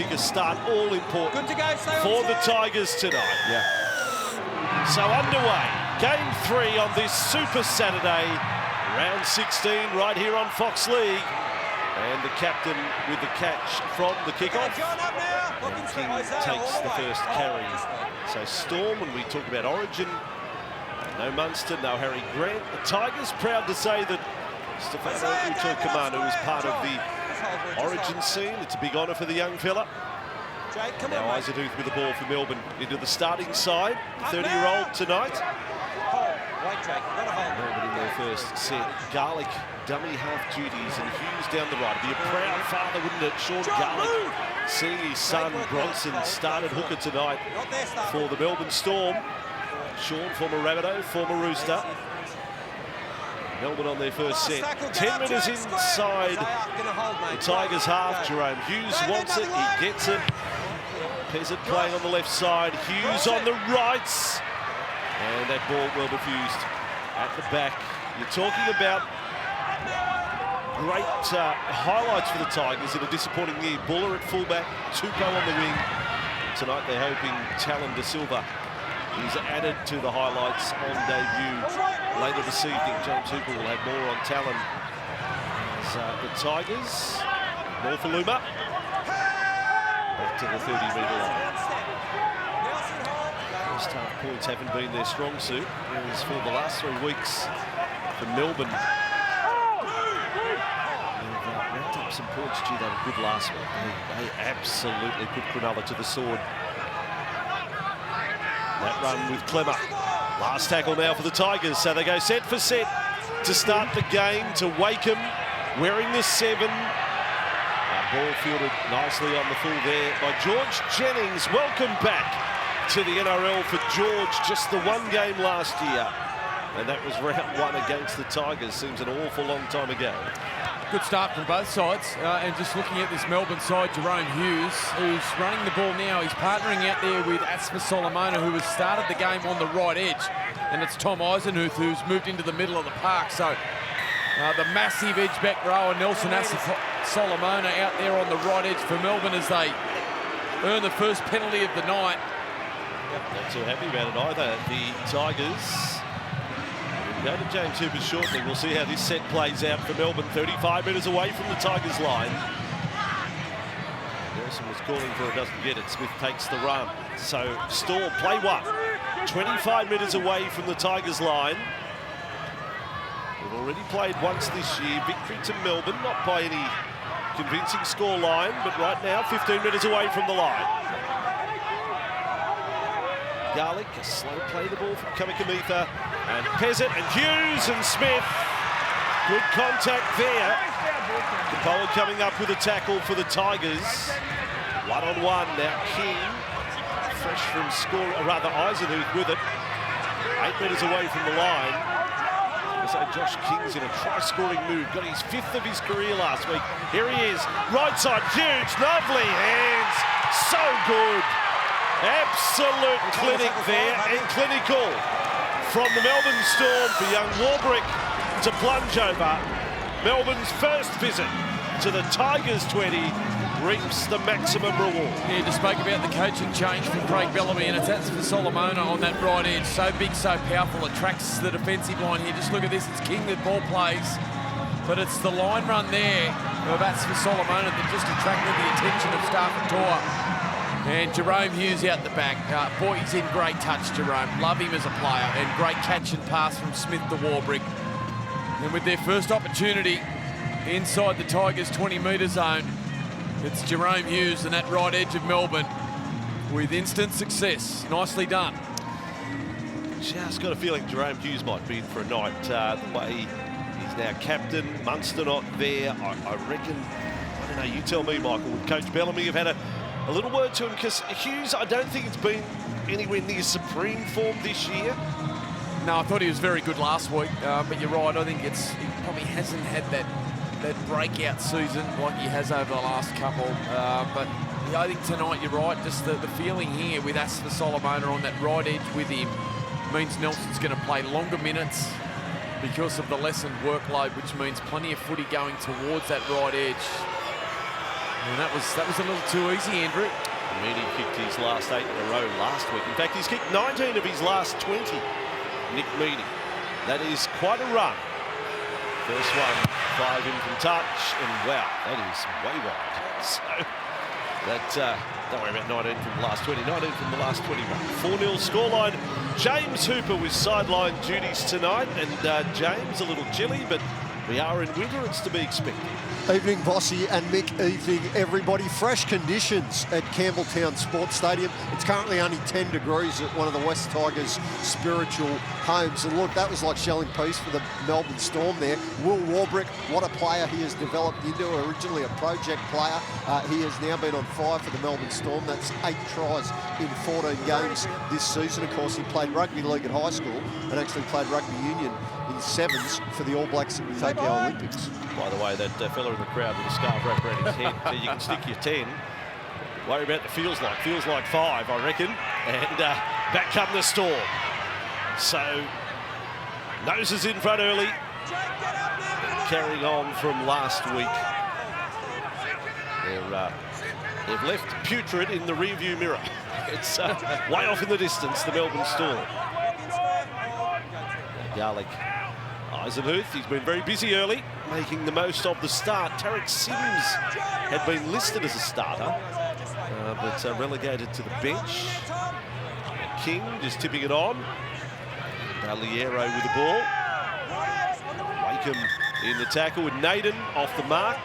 Tigers start, all important for the Tigers tonight. Yeah. So underway, game 3 on this Super Saturday, round 16 right here on Fox League. And the captain with the catch from the kickoff. And King takes the first carry. So Storm, when we talk about Origin, no Munster, no Harry Grant. The Tigers proud to say that Stefano Utoikamanu was part of the Origin scene. It's a big honour for the young fella. And now Isaduth with the ball for Melbourne into the starting side. 30-year-old tonight. Melbourne in their first set. Garlick, dummy half duties, and Hughes down the right. It'd be a proud father, wouldn't it? Sean Garlick seeing his son Bronson started hooker tonight for the Melbourne Storm. Sean, former Rabbitoh, former Rooster. Melbourne on their first set. 10 metres inside the Tigers half. Jerome Hughes wants it, he gets it. Peasant playing on the left side, Hughes on the right. And that ball well diffused at the back. You're talking about great highlights for the Tigers in a disappointing year. Buller at fullback, Tupou on the wing. Tonight they're hoping Talon De Silva is added to the highlights on debut later this evening. James Hooper will have more on Talon as the Tigers. More for Luma. Back to the 30-metre line. First half points haven't been their strong suit, whereas for the last 3 weeks for Melbourne, they've racked up some points. Gee, they were good last week. They absolutely put Cronulla to the sword. That run with Clemmer. Last tackle now for the Tigers, so they go set for set to start the game. To Wakeham, wearing the 7. Ball fielded nicely on the full there by George Jennings. Welcome back to the NRL for George. Just the 1 game last year, and that was round 1 against the Tigers. Seems an awful long time ago. Good start from both sides, and just looking at this Melbourne side, Jerome Hughes, who's running the ball now. He's partnering out there with Asfa Solomona, who has started the game on the right edge, and it's Tom Eisenhuth who's moved into the middle of the park. So the massive edge-back rower, Nelson Asfa Solomona, out there on the right edge for Melbourne as they earn the first penalty of the night. Not too happy about it either. The Tigers go to James Hooper shortly. We'll see how this set plays out for Melbourne. 35 metres away from the Tigers line. Nelson was calling for it, doesn't get it. Smith takes the run. So Storm play 1. 25 metres away from the Tigers line. They've already played once this year. Victory to Melbourne, not by any convincing score line, but right now 15 metres away from the line. Garlick, a slow play the ball from Kamikamitha, and Peasant and Hughes and Smith. Good contact there. Capola coming up with a tackle for the Tigers. 1-on-1 now. King, fresh from score, or rather Eisenhuth with it. 8 metres away from the line. So Josh King's in a try-scoring move. Got his 5th of his career last week. Here he is, right side, Hughes, lovely hands, so good. Absolute clinic there, and clinical from the Melbourne Storm for young Warbrick to plunge over. Melbourne's first visit to the Tigers 20 reaps the maximum reward. Yeah, just spoke about the coaching change from Craig Bellamy, and it's Asfa Solomona on that right edge. So big, so powerful, attracts the defensive line here. Just look at this, it's King that ball plays, but it's the line run there of Asfa Solomona that just attracted the attention of Stafford. And Jerome Hughes out the back. Boy, he's in great touch, Jerome. Love him as a player. And great catch and pass from Smith to Warbrick. And with their first opportunity inside the Tigers' 20-metre zone, it's Jerome Hughes and that right edge of Melbourne with instant success. Nicely done. Just got a feeling Jerome Hughes might be in for a night. The way he's now captain, Munster not there. I reckon, I don't know, you tell me, Michael, would Coach Bellamy have had a little word to him? Because Hughes, I don't think it's been anywhere near supreme form this year. No, I thought he was very good last week, but you're right. I think he probably hasn't had that breakout season like he has over the last couple. But I think tonight, you're right, just the feeling here with Asfa Solomona on that right edge with him means Nelson's going to play longer minutes because of the lessened workload, which means plenty of footy going towards that right edge. And that was a little too easy, Andrew. Meany kicked his last 8 in a row last week. In fact, he's kicked 19 of his last 20, Nick Meany. That is quite a run. First one, 5 in from touch, and wow, that is way wide. So that, don't worry about 19 from the last 20, 19 from the last 21. 4-0 scoreline. James Hooper with sideline duties tonight, and James a little chilly, but we are in winter, it's to be expected. Evening, Bossy and Mick. Evening, everybody. Fresh conditions at Campbelltown Sports Stadium. It's currently only 10 degrees at one of the West Tigers' spiritual homes. And look, that was like shelling peace for the Melbourne Storm there. Will Warbrick, what a player he has developed into. Originally a project player. He has now been on fire for the Melbourne Storm. That's 8 tries in 14 games this season. Of course, he played rugby league at high school and actually played rugby union in sevens for the All Blacks in the Tokyo Olympics. By the way, that fella in the crowd with a scarf wrapped around his head, so you can stick your 10. Worry about the feels like 5, I reckon. And back come the Storm. So, noses in front early. Carrying on from last week. They've left putrid in the rearview mirror. It's way off in the distance, the Melbourne Storm. Garlic. Eisenhuth, he's been very busy early, making the most of the start. Tarek Sims had been listed as a starter, but relegated to the bench. King just tipping it on. Liero with the ball. Wakeham in the tackle with Naden off the mark.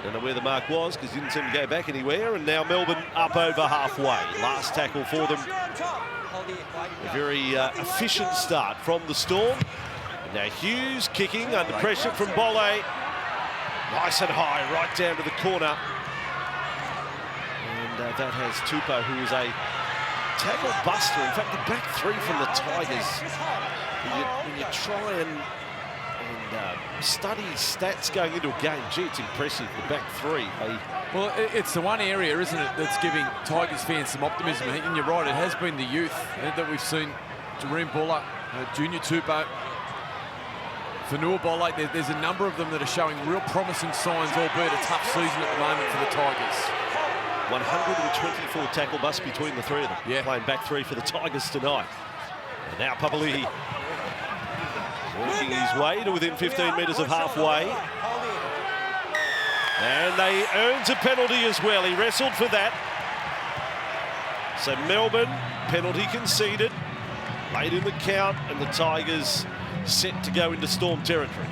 Don't know where the mark was because he didn't seem to go back anywhere. And now Melbourne up over halfway. Last tackle for them. A very efficient start from the Storm. Now Hughes kicking under pressure from Bolle. Nice and high, right down to the corner. And that has Tupou, who is a tackle buster. In fact, the back 3 from the Tigers. When you try and study stats going into a game, gee, it's impressive. The back 3. Well, it's the one area, isn't it, that's giving Tigers fans some optimism. And you're right, it has been the youth that we've seen. Jareem Buller, Junior Tupou, Fanua Bolle. There's a number of them that are showing real promising signs, albeit a tough season at the moment for the Tigers. 124 tackle busts between the 3 of them. Yeah. Playing back 3 for the Tigers tonight. And now Papali'i working his way to within 15 metres of halfway. And they earned a penalty as well. He wrestled for that. So Melbourne, penalty conceded. Late in the count, and the Tigers set to go into Storm territory.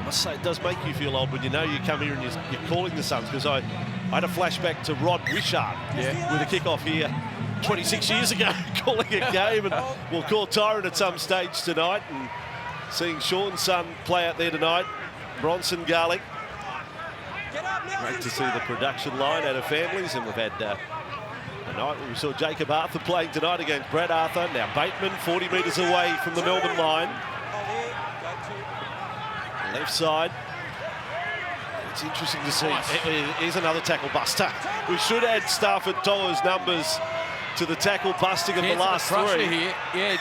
I must say, it does make you feel old when you know you come here and you're calling the Suns, because I had a flashback to Rod Wishart with a kick-off here 26 years ago, calling a game, and we'll call Tyrant at some stage tonight, and seeing Sean's son play out there tonight, Bronson Garlic. Great to see the production line out of families, and we've had a night where we saw Jacob Arthur playing tonight against Brad Arthur. Now Bateman 40 metres away from the Melbourne line. Left side. It's interesting to see. Here's another tackle buster. We should add Stafford Toa's numbers to the tackle busting of the last 3. Here. Yeah,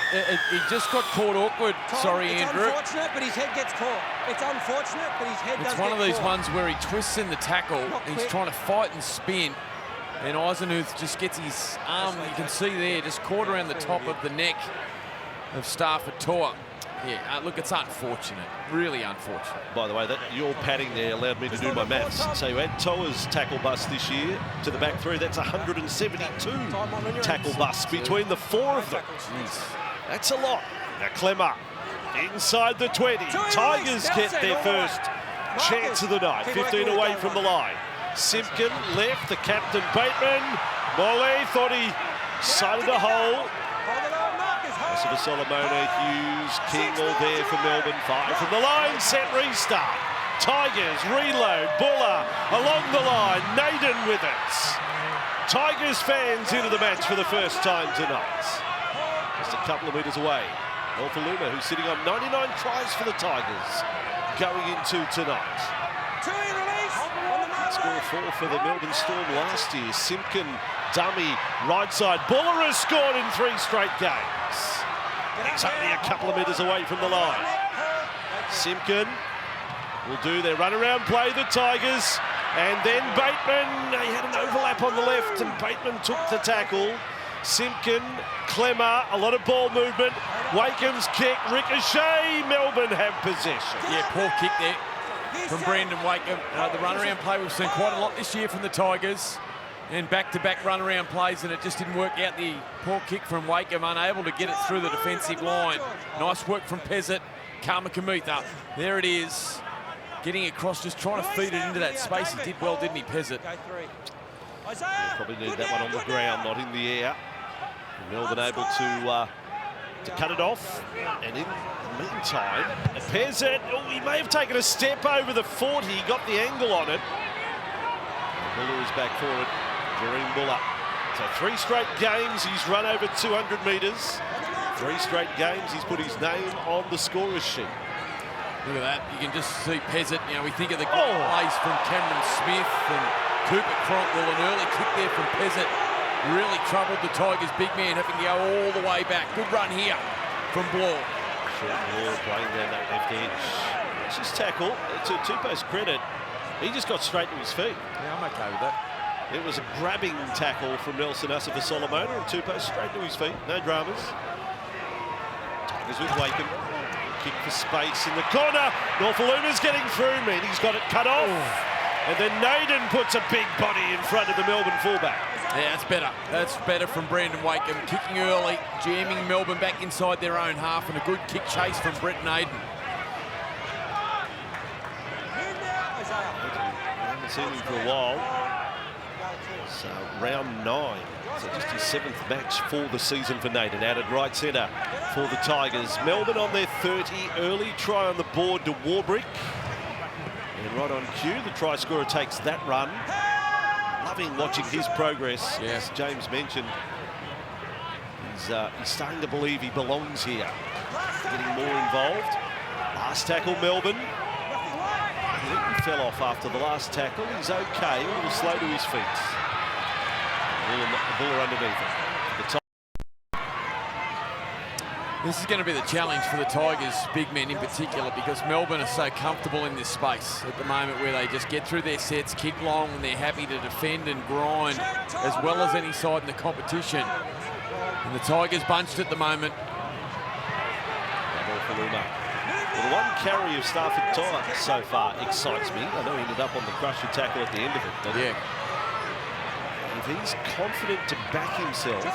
he just got caught awkward. Sorry, Andrew. It's unfortunate, but his head gets caught. It's unfortunate, but his head does get caught. It's one of these ones where he twists in the tackle. He's trying to fight and spin. And Eisenhuth just gets his arm, you can see there, just caught around the top of the neck of Stafford Toa. Yeah, look, it's unfortunate. Really unfortunate. By the way, that your padding there allowed me to do my maths. So you add Toa's tackle bust this year to the back 3. That's 172 tackle busts between the 4 of them. That's a lot. Now Clemmer inside the 20. Tigers get their first chance of the night. 15 away from the line. Simpkin left, the captain Bateman. Bolle thought he sighted a hole. For Solomona, Hughes, King all there for Melbourne. 5 from the line, set restart. Tigers reload, Buller along the line, Naden with it. Tigers fans into the match for the first time tonight. Just a couple of metres away. Alfaluma, who's sitting on 99 tries for the Tigers, going into tonight. Score 4 for the Melbourne Storm last year. Simpkin, dummy, right side. Buller has scored in 3 straight games. He's only a couple of metres away from the line. Simpkin will do their run-around play, the Tigers. And then Bateman, he had an overlap on the left, and Bateman took the tackle. Simpkin, Clemmer, a lot of ball movement. Wakeham's kick, ricochet, Melbourne have possession. Yeah, poor kick there from Brandon Wakeham. The run-around play we've seen quite a lot this year from the Tigers. And back-to-back run-around plays, and it just didn't work out. The poor kick from Wakeham, unable to get it through the defensive line. Nice work from Pezzett. Kamakamitha, there it is. Getting across, just trying to feed it into that space. He did well, didn't he, Pezzett? Probably need that one on the ground, not in the air. Melbourne able to cut it off. And in the meantime, Pezzett, he may have taken a step over the 40. He got the angle on it. Buller is back for it. Jareen Buller. So 3 straight games, he's run over 200 metres. 3 straight games, he's put his name on the scorer's sheet. Look at that. You can just see Pezzett. You know, we think of the good plays from Cameron Smith and Cooper Cronkwell. An early kick there from Pezzett really troubled the Tigers' big man, having to go all the way back. Good run here from Bloor. Short Bloor playing down that left edge. It's his tackle. To Tupou's credit, he just got straight to his feet. Yeah, I'm okay with that. It was a grabbing tackle from Nelson Asif Solomona, and Tupou straight to his feet. No dramas. Tigers with Wakeham. Kick for space in the corner. Norfaluma's getting through, man. He's got it cut off. And then Naden puts a big body in front of the Melbourne fullback. Yeah, that's better. That's better from Brandon Wakeham. Kicking early, jamming Melbourne back inside their own half, and a good kick chase from Brett Naden. I haven't seen him for a while. So round 9. So just his 7th match for the season for Naden. Out at right centre for the Tigers. Melbourne on their 30. Early try on the board to Warbrick. And right on cue, the try scorer takes that run. Loving watching his progress. Yes. As James mentioned, he's starting to believe he belongs here. Getting more involved. Last tackle, Melbourne. I think he fell off after the last tackle. He's okay, a little slow to his feet. Buller underneath it. This is going to be the challenge for the Tigers, big men in particular, because Melbourne are so comfortable in this space at the moment, where they just get through their sets, kick long, and they're happy to defend and grind as well as any side in the competition. And the Tigers bunched at the moment. Well, the one carry of Stafford Tyre so far excites me. I know he ended up on the crusher tackle at the end of it. But yeah. If he's confident to back himself,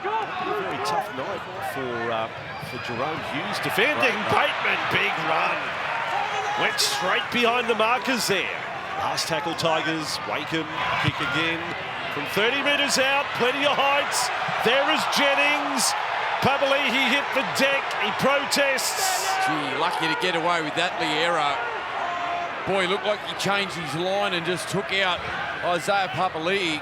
a very tough night for Jerome Hughes defending. Bateman, big run. Went straight behind the markers there. Last tackle, Tigers. Wakeham, kick again. From 30 metres out, plenty of heights. There is Jennings. Papali'i hit the deck. He protests. Gee, lucky to get away with that, Liero. Boy, looked like he changed his line and just took out Isaiah Papali'i.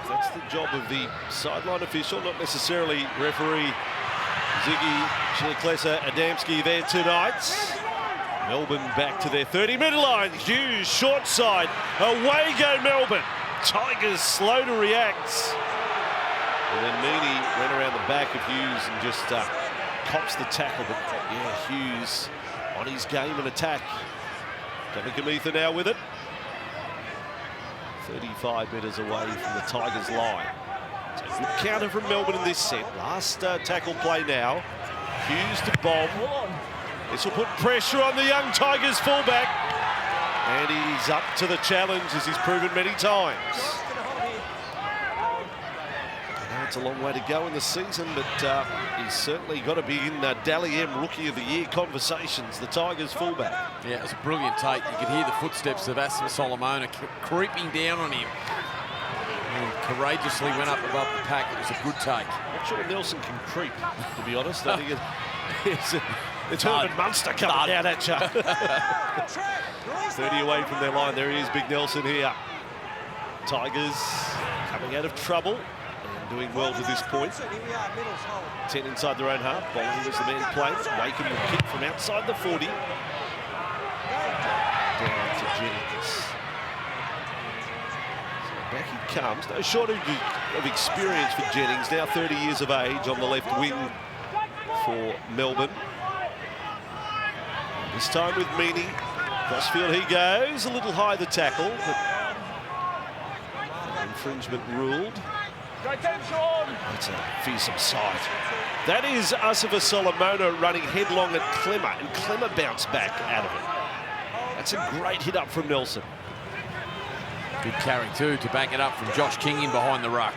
That's the job of the sideline official, not necessarily referee Ziggy Chiliklesa-Adamski there tonight. Melbourne back to their 30-metre line. Hughes, short side. Away go Melbourne. Tigers slow to react. And then Meany went around the back of Hughes and just cops the tackle. But yeah, Hughes on his game and attack. Kamikamitha now with it. 35 metres away from the Tigers' line. So good counter from Melbourne in this set. Last tackle play now. Hughes to bomb. This will put pressure on the young Tigers fullback. And he's up to the challenge, as he's proven many times. I know it's a long way to go in the season, but he's certainly got to be in Dally M Rookie of the Year conversations, the Tigers fullback. Yeah, it was a brilliant take. You could hear the footsteps of Asif Solomona creeping down on him. And courageously went up above the pack. It was a good take. Not sure Nelson can creep, to be honest. I think it's Herman Munster coming down at you. 30 away from their line. There he is, Big Nelson here. Tigers coming out of trouble and doing well to this point. 10 inside their own half. Bolton was the man playing. Wakeham will kick from outside the 40. Down to Jennings. So back he comes. No shortage of experience for Jennings, now 30 years of age on the left wing for Melbourne. This time with Meany. Crossfield he goes, a little high the tackle, but infringement ruled. That's a fearsome sight. That is Asava Solomona running headlong at Clemmer, and Clemmer bounced back out of it. That's a great hit up from Nelson. Good carry too to back it up from Josh King in behind the ruck.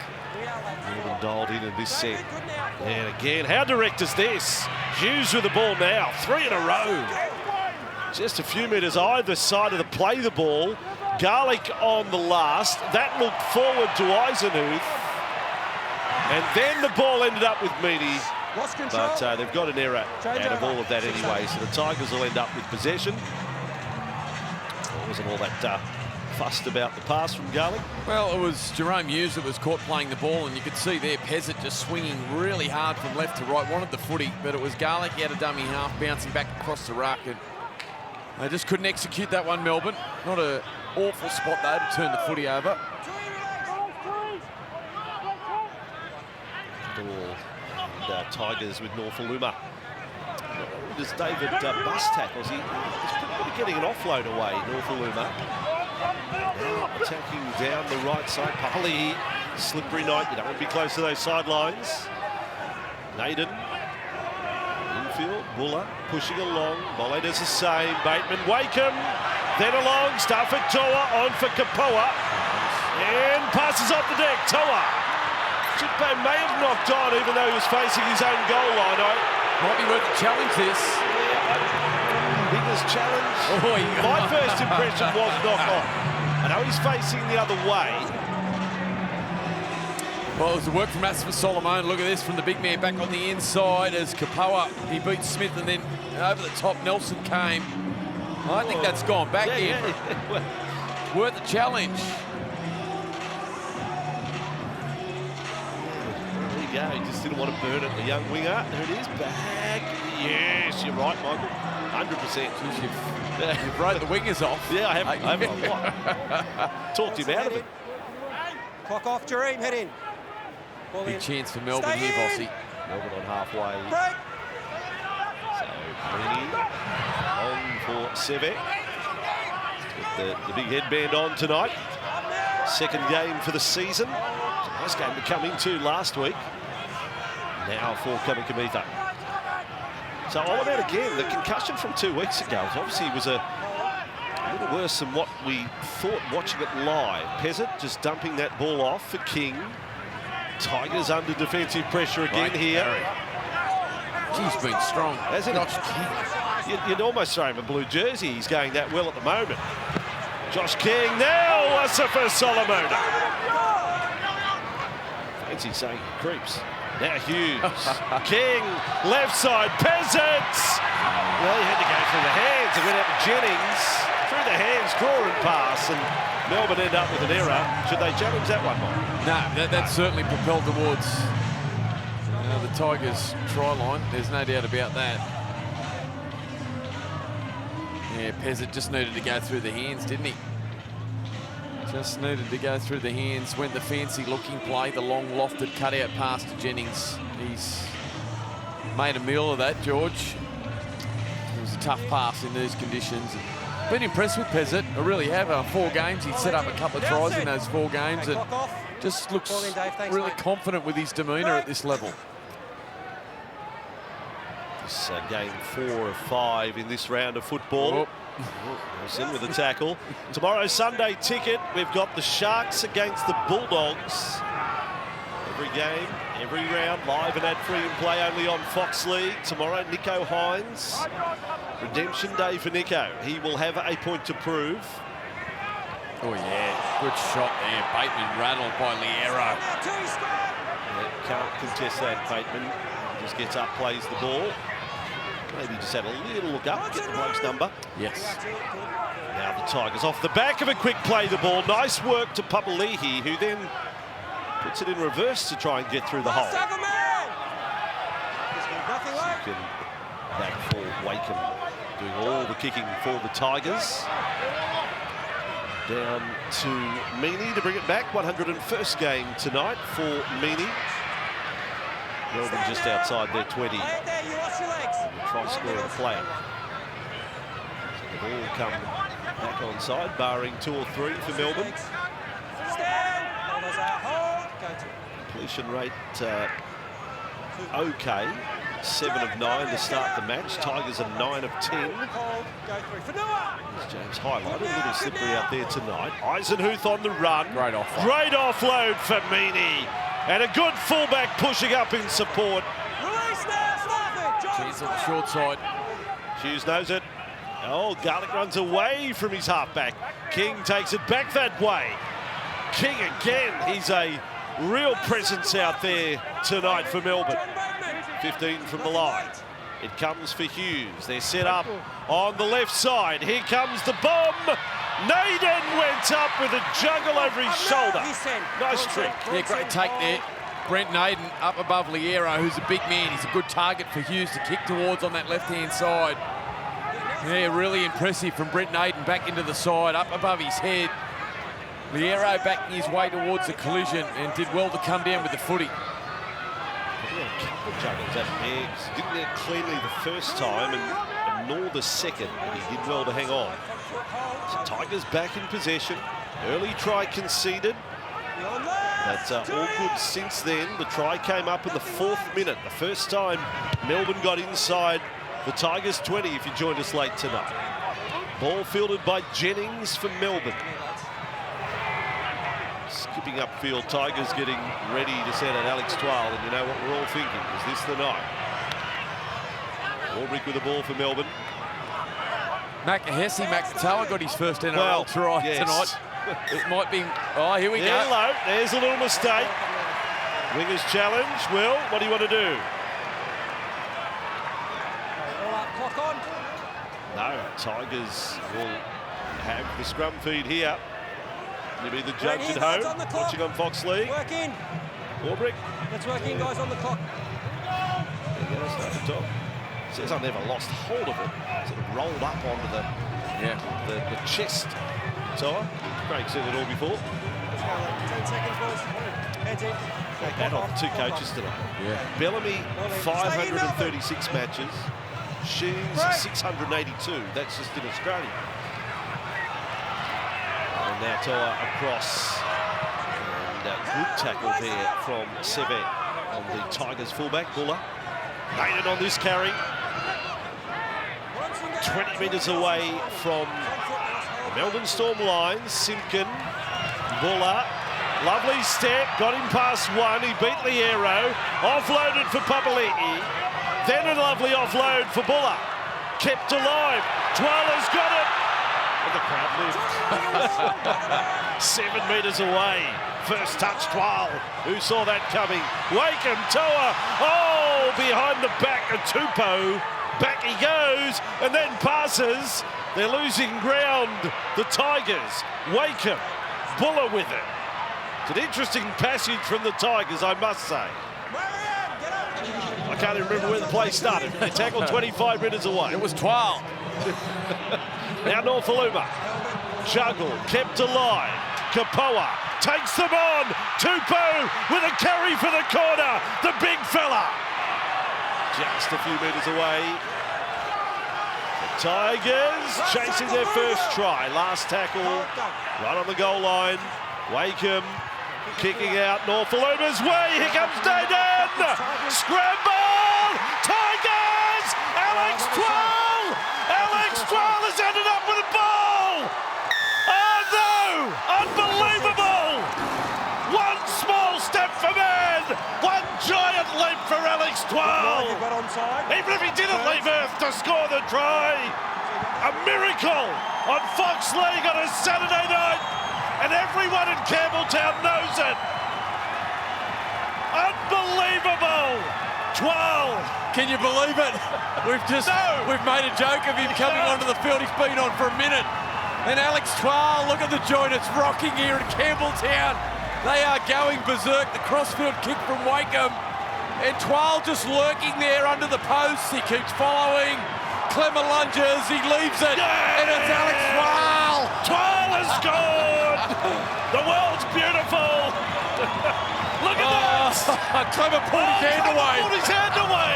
Melbourne dialed in this set. And again, how direct is this? Hughes with the ball now, 3 in a row. Just a few metres either side of the play the ball. Garlick on the last. That looked forward to Eisenhuth. And then the ball ended up with Meany. But they've got an error out of all of that anyway. So the Tigers will end up with possession. It wasn't all that fussed about the pass from Garlick. Well, it was Jerome Hughes that was caught playing the ball, and you could see there Pezzett just swinging really hard from left to right. Wanted the footy, but it was Garlick. He had a dummy half bouncing back across the ruck. And they just couldn't execute that one, Melbourne. Not an awful spot, though, to turn the footy over. And Tigers with Norfoluma. Does David bus tackles? He's pretty good at getting an offload away, Norfoluma. Now attacking down the right side. Papali, slippery night. You don't want to be close to those sidelines. Naden. Infield, Buller pushing along. Molle does the same. Bateman, Wakeham. Then along. Stafford, Toa on for Kapoa. And passes off the deck. Toa. Chitpay may have knocked on even though he was facing his own goal line. Might be worth a challenge this. Biggest challenge. My first impression was knock on. I know he's facing the other way. Well, it was the work from Asfa Solomon. Look at this from the big man back on the inside as Kapoa, he beat Smith, and then over the top Nelson came. I think that's gone back in. Yeah. Worth a challenge. There you go, he just didn't want to burn it. The young winger, there it is, back. Yes, you're right, Michael. 100%. You've wrote the wingers off. Yeah, I haven't. Talked him out of it. Clock off, Jareem, head in. Ball Big in. chance for Melbourne Stay here, in. Bossy. Melbourne on halfway. Break. So, Meany on for Seve. The big headband on tonight. Second game for the season. Nice game to come into last week. Now for Kamikamitha. So all about again, the concussion from 2 weeks ago obviously was a little worse than what we thought watching it live. Pezzett just dumping that ball off for King. Tigers under defensive pressure again here. He's been strong. As in, you'd almost throw him a blue jersey. He's going that well at the moment. Josh King now, Asfa Solomona. Fancy saying creeps. Now Hughes. King, left side, Pezzett. Well, he had to go through the hands. It went out to Jennings. Through the hands, draw and pass, and Melbourne end up with an error. Should they challenge that one, Mike? No, that's certainly propelled towards the Tigers' try line. There's no doubt about that. Yeah, Pezzett just needed to go through the hands, didn't he? Just needed to go through the hands. Went the fancy looking play, the long lofted cutout pass to Jennings. He's made a meal of that, George. It was a tough pass in these conditions. Been impressed with Pezzett. I really have. 4 games, he's set up a couple of tries in those 4 games and just looks really confident with his demeanour at this level. This game 4 of 5 in this round of football. Was in with a tackle. Tomorrow, Sunday ticket. We've got the Sharks against the Bulldogs. Every game, every round, live and ad-free and play only on Fox League. Tomorrow, Nico Hines. Redemption day for Nico. He will have a point to prove. Oh, yeah. Good shot there. Bateman rattled by Liero. Yeah, can't contest that, Bateman. Just gets up, plays the ball. Maybe just had a little look up, get the bloke's number. Yes. Now the Tigers off the back of a quick play the ball. Nice work to Papali'i, who then puts it in reverse to try and get through the hole. Second back for Wakeham, doing all the kicking for the Tigers. Down to Meaney to bring it back. 101st game tonight for Meaney. Melbourne just outside their 20. Try scoring a player. So the ball come back onside, barring 2 or 3 for Melbourne. Completion rate okay. 7 of 9 to start the match. Tigers are 9 of 10. As James highlighted, a little slippery out there tonight. Eisenhuth on the run. Great offload. Great offload for Meaney. And a good fullback pushing up in support. He's on the short side. Hughes knows it. Oh, Garlick runs away from his halfback. King takes it back that way. King again. He's a real presence out there tonight for Melbourne. 15 from the line. It comes for Hughes. They're set up on the left side. Here comes the bomb. Naden went up with a juggle over his shoulder. Nice trick. Yeah, great take there. Brent Naden up above Liero, who's a big man. He's a good target for Hughes to kick towards on that left-hand side. Yeah, really impressive from Brent Naden back into the side, up above his head. Liero backing his way towards the collision and did well to come down with the footy. A couple of juggles at Meggs. Didn't get cleanly the first time and nor the second, but he did well to hang on. So Tigers back in possession. Early try conceded. That's all good since then. The try came up in the 4th minute. The first time Melbourne got inside the Tigers 20, if you joined us late tonight. Ball fielded by Jennings for Melbourne. Skipping upfield, Tigers getting ready to send at Alex Twal, and you know what we're all thinking, is this the night? Warbrick with the ball for Melbourne. Makatoa got his first NRL try tonight. It might be, oh, here we go. Hello, there's a little mistake. Wingers challenge. Will, what do you want to do? Clock on. No, Tigers will have the scrum feed here. You'll be the judge at home, watching on Fox League. Work in. Warbrick. Let's work in, guys, on the clock. There you go, start the top. Says I never lost hold of it. Sort of rolled up onto the chest. Toa. Craig's seen it all before. 10 seconds, boys. Heads in. That off 2 coaches tonight. Yeah. Bellamy, 536 matches. She's 682. That's just in Australia. And now Toa across. And a good tackle there from Seve on the Tigers fullback, Buller. Naden on this carry. 20 metres away from the Melbourne Storm line. Simpkin, Buller. Lovely step, got him past 1. He beat Liero. Offloaded for Papali'i. Then a lovely offload for Buller. Kept alive. Twala's got it. And the crowd lived. 7 metres away. First touch, Twal. Who saw that coming? Wakeham, Toa. Oh, behind the back of Tupou. Back he goes and then passes. They're losing ground, the Tigers. Wakeham, Buller with it. It's an interesting passage from the Tigers, I must say. I can't even remember where the play started. They tackled 25 metres away. It was Twal. Now Norfoluma. Juggle, kept alive. Kapoa takes them on. Tupou with a carry for the corner. The big fella. Just a few metres away. The Tigers chasing their first try. Last tackle, right on the goal line. Wakeham kicking out Northoluma's way. Here comes Naden. Scramble. Tigers. Alex Twal. Alex Twal has ended up with a ball. Oh no! Unbelievable. One small step for man. One giant leap for Alex Twal. Even if he didn't leave Earth to score the try. A miracle on Fox League on a Saturday night. And everyone in Campbelltown knows it. Unbelievable. Twal. Can you believe it? We've made a joke of him coming onto the field. He's been on for a minute. And Alex Twal, look at the joint. It's rocking here in Campbelltown. They are going berserk. The crossfield kick from Wakeham. And Twal just lurking there under the posts. He keeps following. Clemmer lunges. He leaves it. And it's Alex Twal. Twal has scored! The world's beautiful! Look at that! Clever pulled his hand away. Pulled his hand away!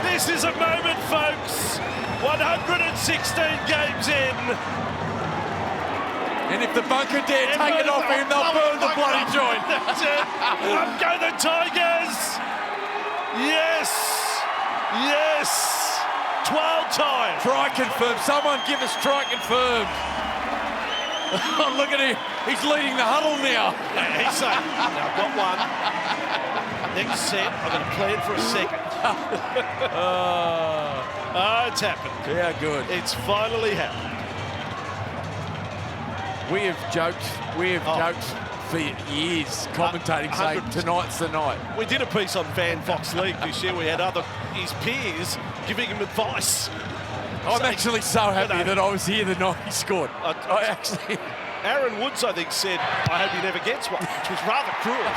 This is a moment, folks. 116 games in. And if the bunker dare take it off him, they'll burn the bloody joint. That's it. Up go the Tigers. Yes. Yes. 12 time. Try confirmed. Someone give us try confirmed. Oh, look at him. He's leading the huddle now. Yeah, he's saying, now I've got one. Next set, I'm going to plan for a second. Oh, it's happened. Yeah, good. It's finally happened. We have joked for years, commentating, saying tonight's the night. We did a piece on Fan Fox League this year. We had his peers giving him advice. I'm actually so happy that I was here the night he scored. Aaron Woods, I think, said, I hope he never gets one, which was rather cruel.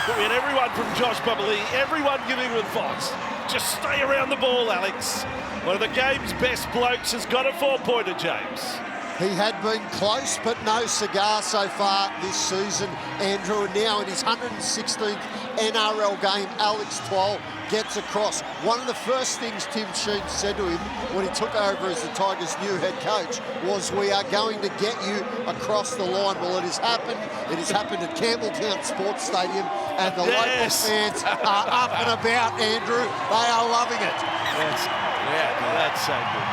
But we had everyone from Josh Bubbly, everyone giving him advice. Just stay around the ball, Alex. One of the game's best blokes has got a 4-pointer, James. He had been close, but no cigar so far this season, Andrew. And now in his 116th NRL game, Alex Twal gets across. One of the first things Tim Sheen said to him when he took over as the Tigers' new head coach was, we are going to get you across the line. Well, it has happened. It has happened at Campbelltown Sports Stadium, and the local fans are up and about, Andrew. They are loving it. That's so good.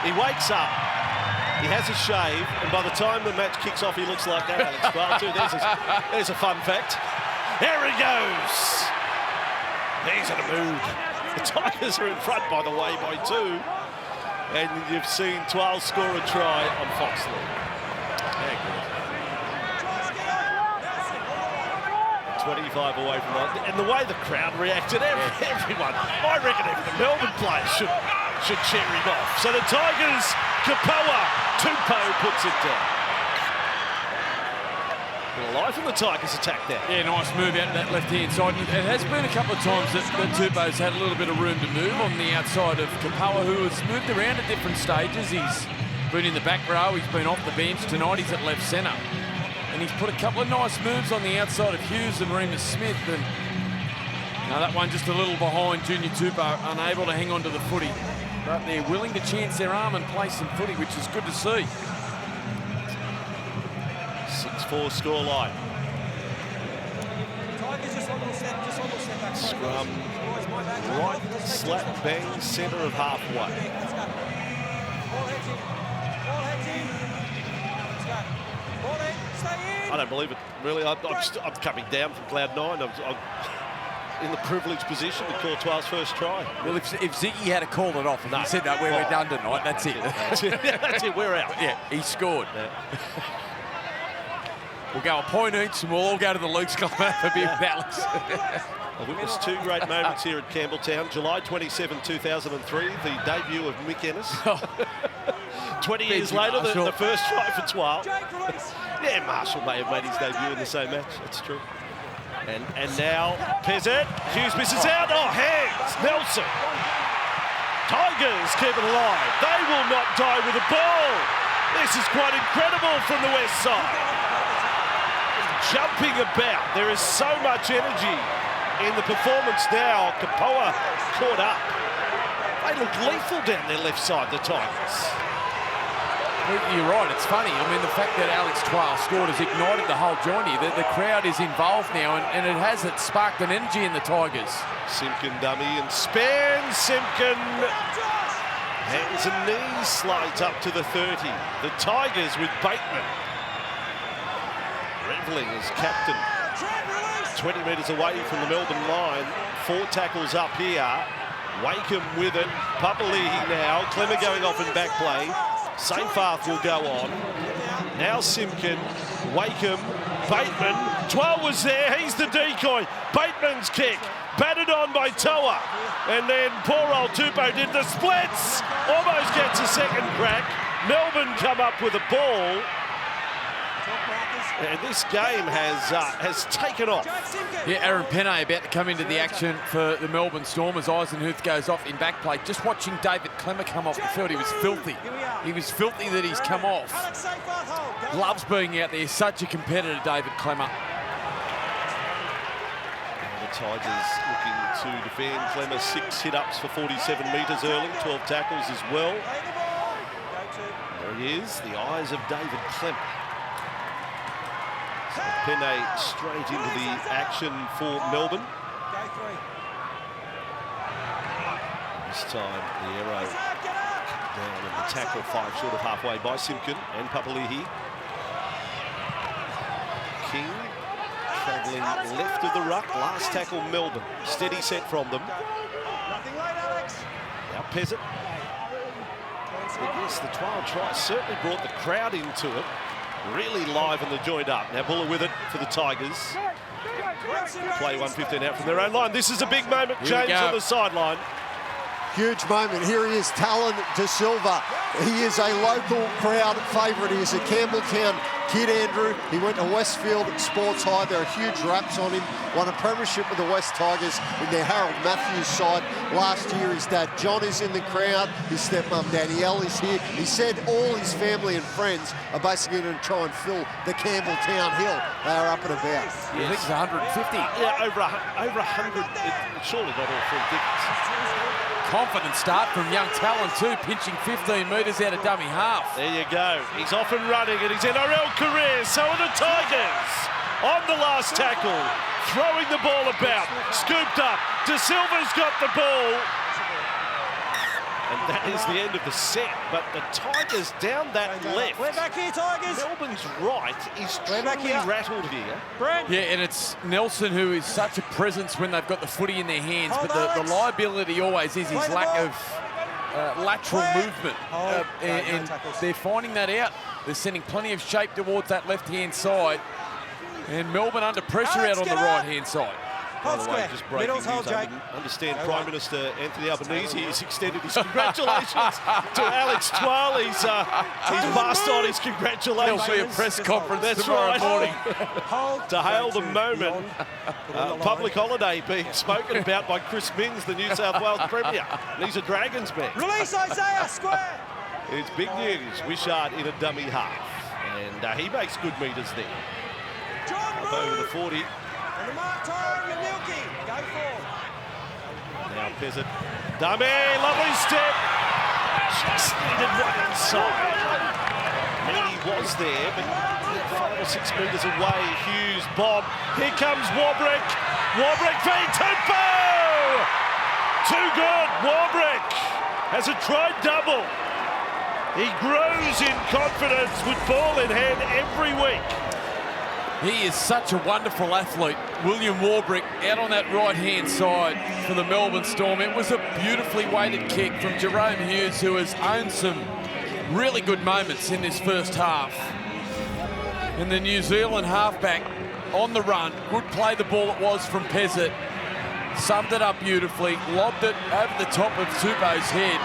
He wakes up. He has a shave, and by the time the match kicks off, he looks like that, Alex Twal, too. There's a fun fact. There he goes. He's in a mood. The Tigers are in front, by the way, by 2. And you've seen Twal score a try on Fox League. Yeah, good. 25 away from that. And the way the crowd reacted, everyone. I reckon even the Melbourne players should cheer him off. So the Tigers, Tupo puts it down. Life in the Tigers attack there. Yeah, nice move out of that left-hand side. It has been a couple of times that Tupo's had a little bit of room to move on the outside of Kapoa, who has moved around at different stages. He's been in the back row, he's been off the bench. Tonight he's at left centre. And he's put a couple of nice moves on the outside of Hughes and Remus Smith. And that one just a little behind Junior Tupo, unable to hang on to the footy. But they're willing to chance their arm and play some footy, which is good to see. 6-4 scoreline. Scrum right slap bang centre of halfway. I don't believe it, really. I'm coming down from cloud 9. I'm in the privileged position to call Twal's first try. Well, if Ziggy had called it off and he said, no, we're done tonight, that's it. That's it, we're out. Yeah, he scored. Yeah. We'll go a point each and we'll all go to the Luke's Club for beer with Alex. I've witnessed 2 great moments here at Campbelltown. July 27, 2003, the debut of Mick Ennis. 20 years later, the first try for Twal. Yeah, Marshall may have made his debut in the same match. That's true. And now Pezzett. Hughes misses out. Oh, hands. Nelson. Tigers keep it alive. They will not die with the ball. This is quite incredible from the west side. Jumping about. There is so much energy in the performance now. Kapoa caught up. They look lethal down their left side, the Tigers. You're right, it's funny. I mean, the fact that Alex Twal scored has ignited the whole journey. The crowd is involved now, and it has sparked an energy in the Tigers. Simpkin dummy and span. Simpkin. Hands and knees slides up to the 30. The Tigers with Bateman. Reveling as captain. 20 metres away from the Melbourne line. 4 tackles up here. Wakeham with it. Papali'i now. Clemmer going off in back play. Sainfarth will go on. Now Simpkin, Wakeham, Bateman. Twal was there, he's the decoy. Bateman's kick, batted on by Toa. And then poor old Tupo did the splits. Almost gets a second crack. Melbourne come up with a ball. And this game has taken off. Yeah, Aaron Penne about to come into the action for the Melbourne Storm as Eisenhuth goes off in back play. Just watching David Clemmer come off the field, he was filthy. He was filthy that he's come off. Loves being out there. Such a competitor, David Clemmer. The Tigers looking to defend. Clemmer 6 hit-ups for 47 metres early, 12 tackles as well. There he is, the eyes of David Clemmer. So Penne straight into the action for Melbourne. This time the arrow down and the tackle 5 short of halfway by Simpkin and Papali'i. King travelling left of the ruck. Last tackle Melbourne. Steady set from them. Now Pezzett. Yes, the 12 try certainly brought the crowd into it. Really liven the joint up. Now Buller with it for the Tigers. Play 1:15 out from their own line. This is a big moment. James on the sideline. Huge moment. Here he is, Talon De Silva. He is a local crowd favourite. He is a Campbelltown kid, Andrew. He went to Westfield Sports High. There are huge raps on him. Won a premiership with the West Tigers in their Harold Matthews side last year. His dad John is in the crowd. His stepmom Danielle is here. He said all his family and friends are basically going to try and fill the Campbelltown hill. They are up and about. Yes. I think it's 150. Yeah, over 100. It's surely not all 3 tickets. Confident start from young Talon too, pinching 15 metres out of dummy half. There you go. He's off and running in his NRL career. So are the Tigers. On the last tackle, throwing the ball about, scooped up. De Silva's got the ball. And that is the end of the set. But the Tigers down that left. We're back here, Tigers. Melbourne's right is truly rattled here. Yeah, and it's Nelson who is such a presence when they've got the footy in their hands. But the liability always is his lack of lateral movement. And they're finding that out. They're sending plenty of shape towards that left-hand side. And Melbourne under pressure out on the right-hand side. By the way, just breaking news, I understand Prime Minister Anthony Albanese has extended his congratulations to Alex Twal. He's passed on his congratulations. There'll be a press conference That's tomorrow morning. To hail the moment. Public holiday being spoken about by Chris Minns, the New South Wales Premier. And he's a Dragons man. Release Isaiah, square. It's big news. Wishart in a dummy half. And he makes good metres there. Up over the 40. And the mark time with Milky. Go forward. Now Pezzett. Dummy, lovely step. Just needed one inside. He was there, but 5 or 6 metres away. Hughes, Bob. Here comes Warbrick. Warbrick v Tempo. Too good. Warbrick has a try double. He grows in confidence with ball in hand every week. He is such a wonderful athlete. William Warbrick out on that right-hand side for the Melbourne Storm. It was a beautifully weighted kick from Jerome Hughes, who has owned some really good moments in this first half. And the New Zealand halfback on the run. Good play the ball it was from Pezzett. Summed it up beautifully. Lobbed it over the top of Tupou's head.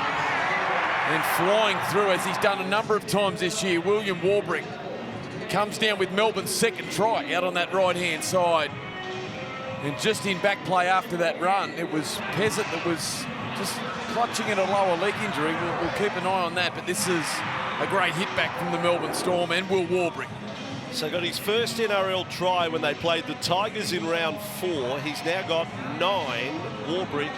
And flying through, as he's done a number of times this year, William Warbrick comes down with Melbourne's second try out on that right-hand side. And just in back play after that run, it was Pezzett that was just clutching at a lower leg injury. We'll keep an eye on that, but this is a great hit back from the Melbourne Storm and Will Warbrick. So got his first NRL try when they played the Tigers in round 4. He's now got 9, Warbrick.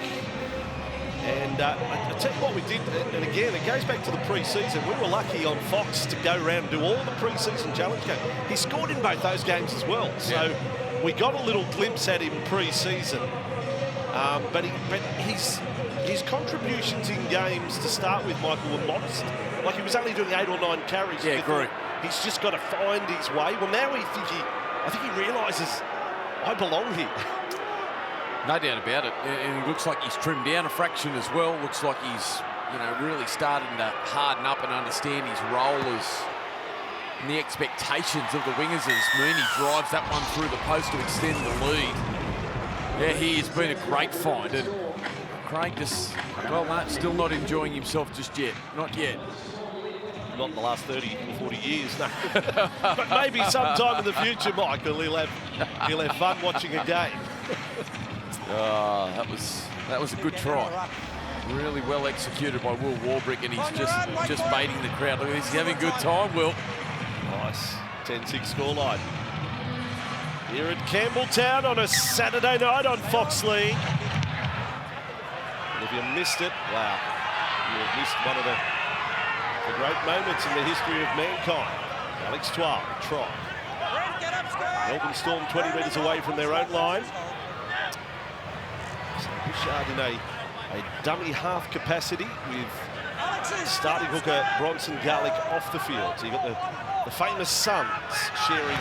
And I tell you what we did, and again, it goes back to the pre-season. We were lucky on Fox to go around and do all the pre-season challenge games. He scored in both those games as well. So we got a little glimpse at him pre-season. But his contributions in games to start with, Michael, were modest. Like he was only doing 8 or 9 carries. Yeah, great. He's just got to find his way. Well, now I think he realises I belong here. No doubt about it. And it looks like he's trimmed down a fraction as well. Looks like he's, really starting to harden up and understand his role and the expectations of the wingers as Mooney drives that one through the post to extend the lead. Yeah, he has been a great find. And Craig just, still not enjoying himself just yet. Not yet. not in the last 30 or 40 years, no. But maybe sometime in the future, Michael, he'll have fun watching a game. That was a good try. Really well executed by Will Warbrick, and he's just baiting the crowd. Look at this, he's having a good time, Will. Nice, 10-6 scoreline. Here at Campbelltown on a Saturday night on Fox League. And if you missed it, wow, you have missed one of the great moments in the history of mankind. Alex Twal, try. Melbourne Storm 20 metres away from their own line. So Bouchard in a dummy half capacity with starting hooker Bronson Garlick off the field. So you've got the famous sons sharing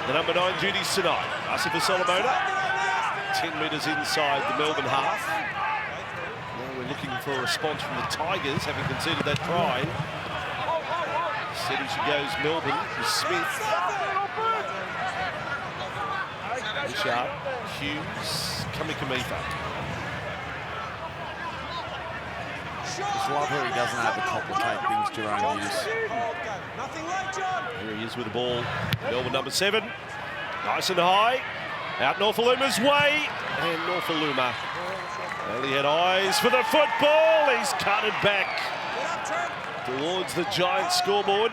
the number 9 duties tonight. Asifa Solomona, 10 metres inside the Melbourne half. Now we're looking for a response from the Tigers, having conceded that try. Steady she goes, Melbourne with Smith. Bouchard, Hughes, Kamikamifa. Just love how he doesn't overcomplicate things, Jerome Hughes. Here he is with the ball. Melbourne number 7. Nice and high. Out Norfaluma's way. And Norfaluma only had eyes for the football. He's cut it back towards the Giants scoreboard.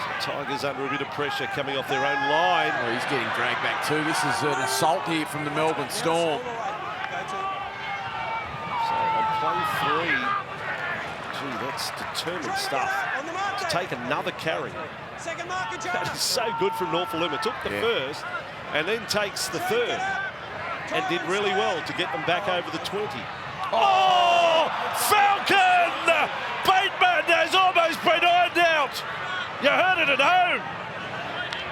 So Tigers under a bit of pressure coming off their own line. Oh, he's getting dragged back too. This is an assault here from the Melbourne Storm. Play 3. Gee, that's determined stuff. To take another carry. That is so good from Norfaluma. Took the first and then takes the third. And did really well to get them back over the 20. Oh! Falcon! Bateman has almost been ironed out. You heard it at home.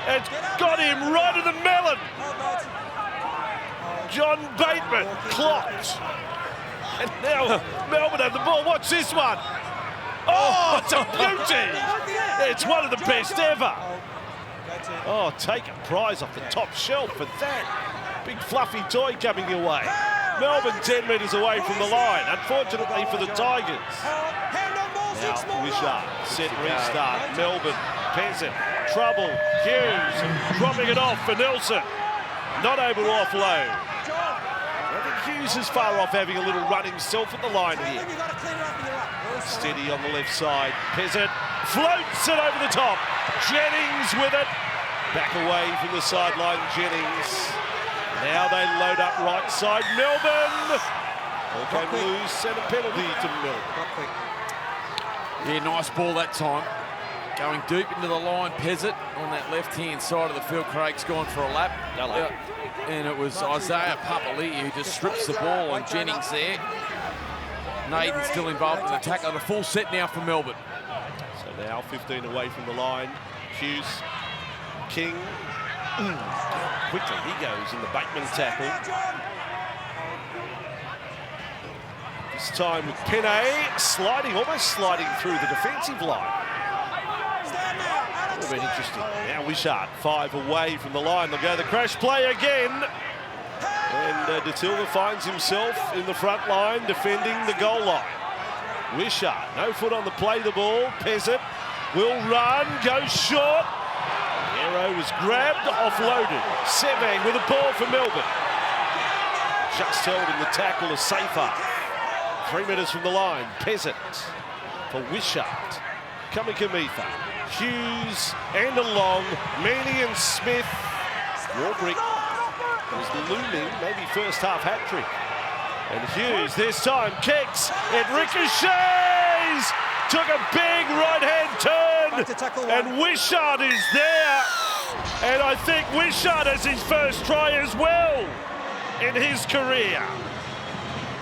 It's got him right in the melon. John Bateman clocked. And now Melbourne have the ball. Watch this one. Oh, it's a beauty. It's one of the best ever. Oh, take a prize off the top shelf for that. Big fluffy toy coming your way. Melbourne 10 metres away from the line, unfortunately for the Tigers. Now Wishart, set restart. Melbourne, Peasant, trouble. Hughes dropping it off for Nelson. Not able to offload. I think Hughes is far off having a little run himself at the line here. Steady on the left side. Peasant floats it over the top. Jennings with it. Back away from the sideline, Jennings. Now they load up right side, Melbourne. Okay, Blues and a penalty to Melbourne. Yeah, nice ball that time. Going deep into the line, Peasant on that left-hand side of the field. Craig's gone for a lap. And it was Isaiah Papali'i who just strips the ball on Jennings there. Naden still involved in the tackle. A full set now for Melbourne. So now 15 away from the line. Hughes, King. Quickly he goes in the Bateman tackle. This time with Penne sliding, almost sliding through the defensive line. Would have been interesting. Now Wishart, 5 away from the line. They'll go the crash play again. And De Silva finds himself in the front line defending the goal line. Wishart, no foot on the play the ball. Peasant will run, goes short. Arrow was grabbed, offloaded. Sevang with a ball for Melbourne. Just held in the tackle is safer. 3 metres from the line. Peasant for Wishart. Kamikamifa. Hughes and along. Meaney and Smith. Warbrick was looming, maybe first half hat-trick. And Hughes this time kicks. It ricochets. Took a big right-hand turn. And Wishart is there. And I think Wishart has his first try as well in his career.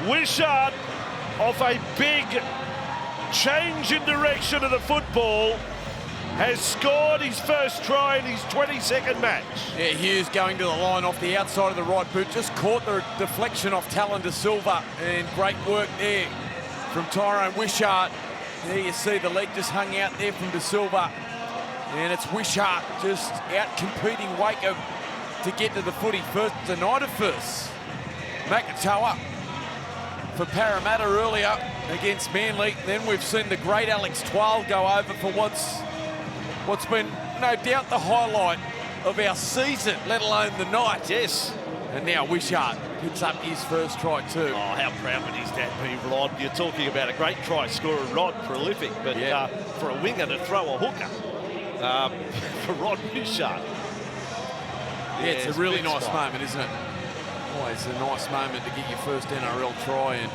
Wishart, off a big change in direction of the football, has scored his first try in his 22nd match. Yeah, Hughes going to the line off the outside of the right boot, just caught the deflection off Talon De Silva, and great work there from Tyrone Wishart. There you see the leg just hung out there from De Silva, and it's Wishart just out competing Waco to get to the footy first, denied it first. Makatoa for Parramatta earlier. against Manly. Then we've seen the great Alex Twal go over for what's been no doubt the highlight of our season, let alone the night. Yes. And now Wishart picks up his first try too. Oh, how proud would his dad be, Rod? You're talking about a great try scorer, Rod, prolific, but for a winger to throw a hooker for Rod Wishart. Yeah, it's a really nice moment, isn't it? Always a nice moment to get your first NRL try, and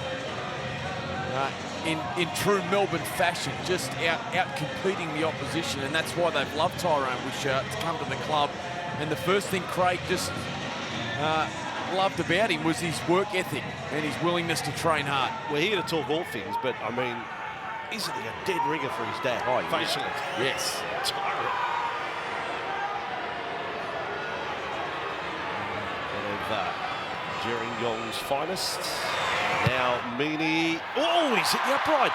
in true Melbourne fashion, just out competing the opposition, and that's why they've loved Tyrone Wishart to come to the club. And the first thing Craig just loved about him was his work ethic and his willingness to train hard. We're here to talk all things, but I mean, isn't he a dead ringer for his dad? Oh, facially. Yes. Tyrone. Gerringong's finest. Now Meany. Oh, he's hit the upright.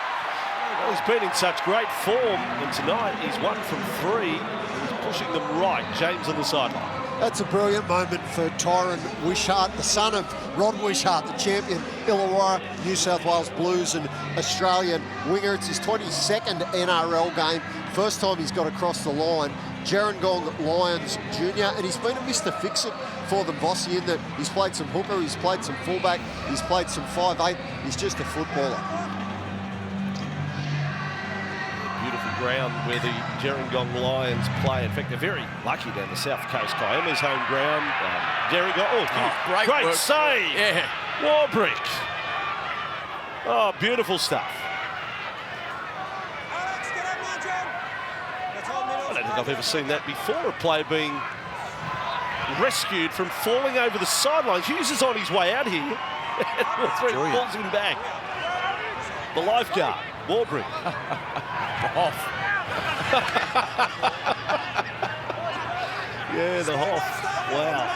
Well, he's been in such great form, and tonight he's 1 from 3. He's pushing them right. James on the sideline. That's a brilliant moment for Tyrone Wishart, the son of Rod Wishart, the champion Illawarra, New South Wales Blues and Australian winger. It's his 22nd NRL game. First time he's got across the line. Gerringong Lions Jr. and he's been a Mr. Fix-It for them, Vossi, in that he's played some hooker, he's played some fullback, he's played some 5'8". He's just a footballer. Beautiful ground where the Gerringong Lions play. In fact, they're very lucky down the South Coast. Kiama's home ground. Gerringong, great save! Yeah. Warbrick. Oh, beautiful stuff. I don't think I've ever seen that before, a player being rescued from falling over the sidelines. Hughes is on his way out here. Warbrick pulls him back. The lifeguard, Warbrick. Off. Yeah, the Hoff. Wow.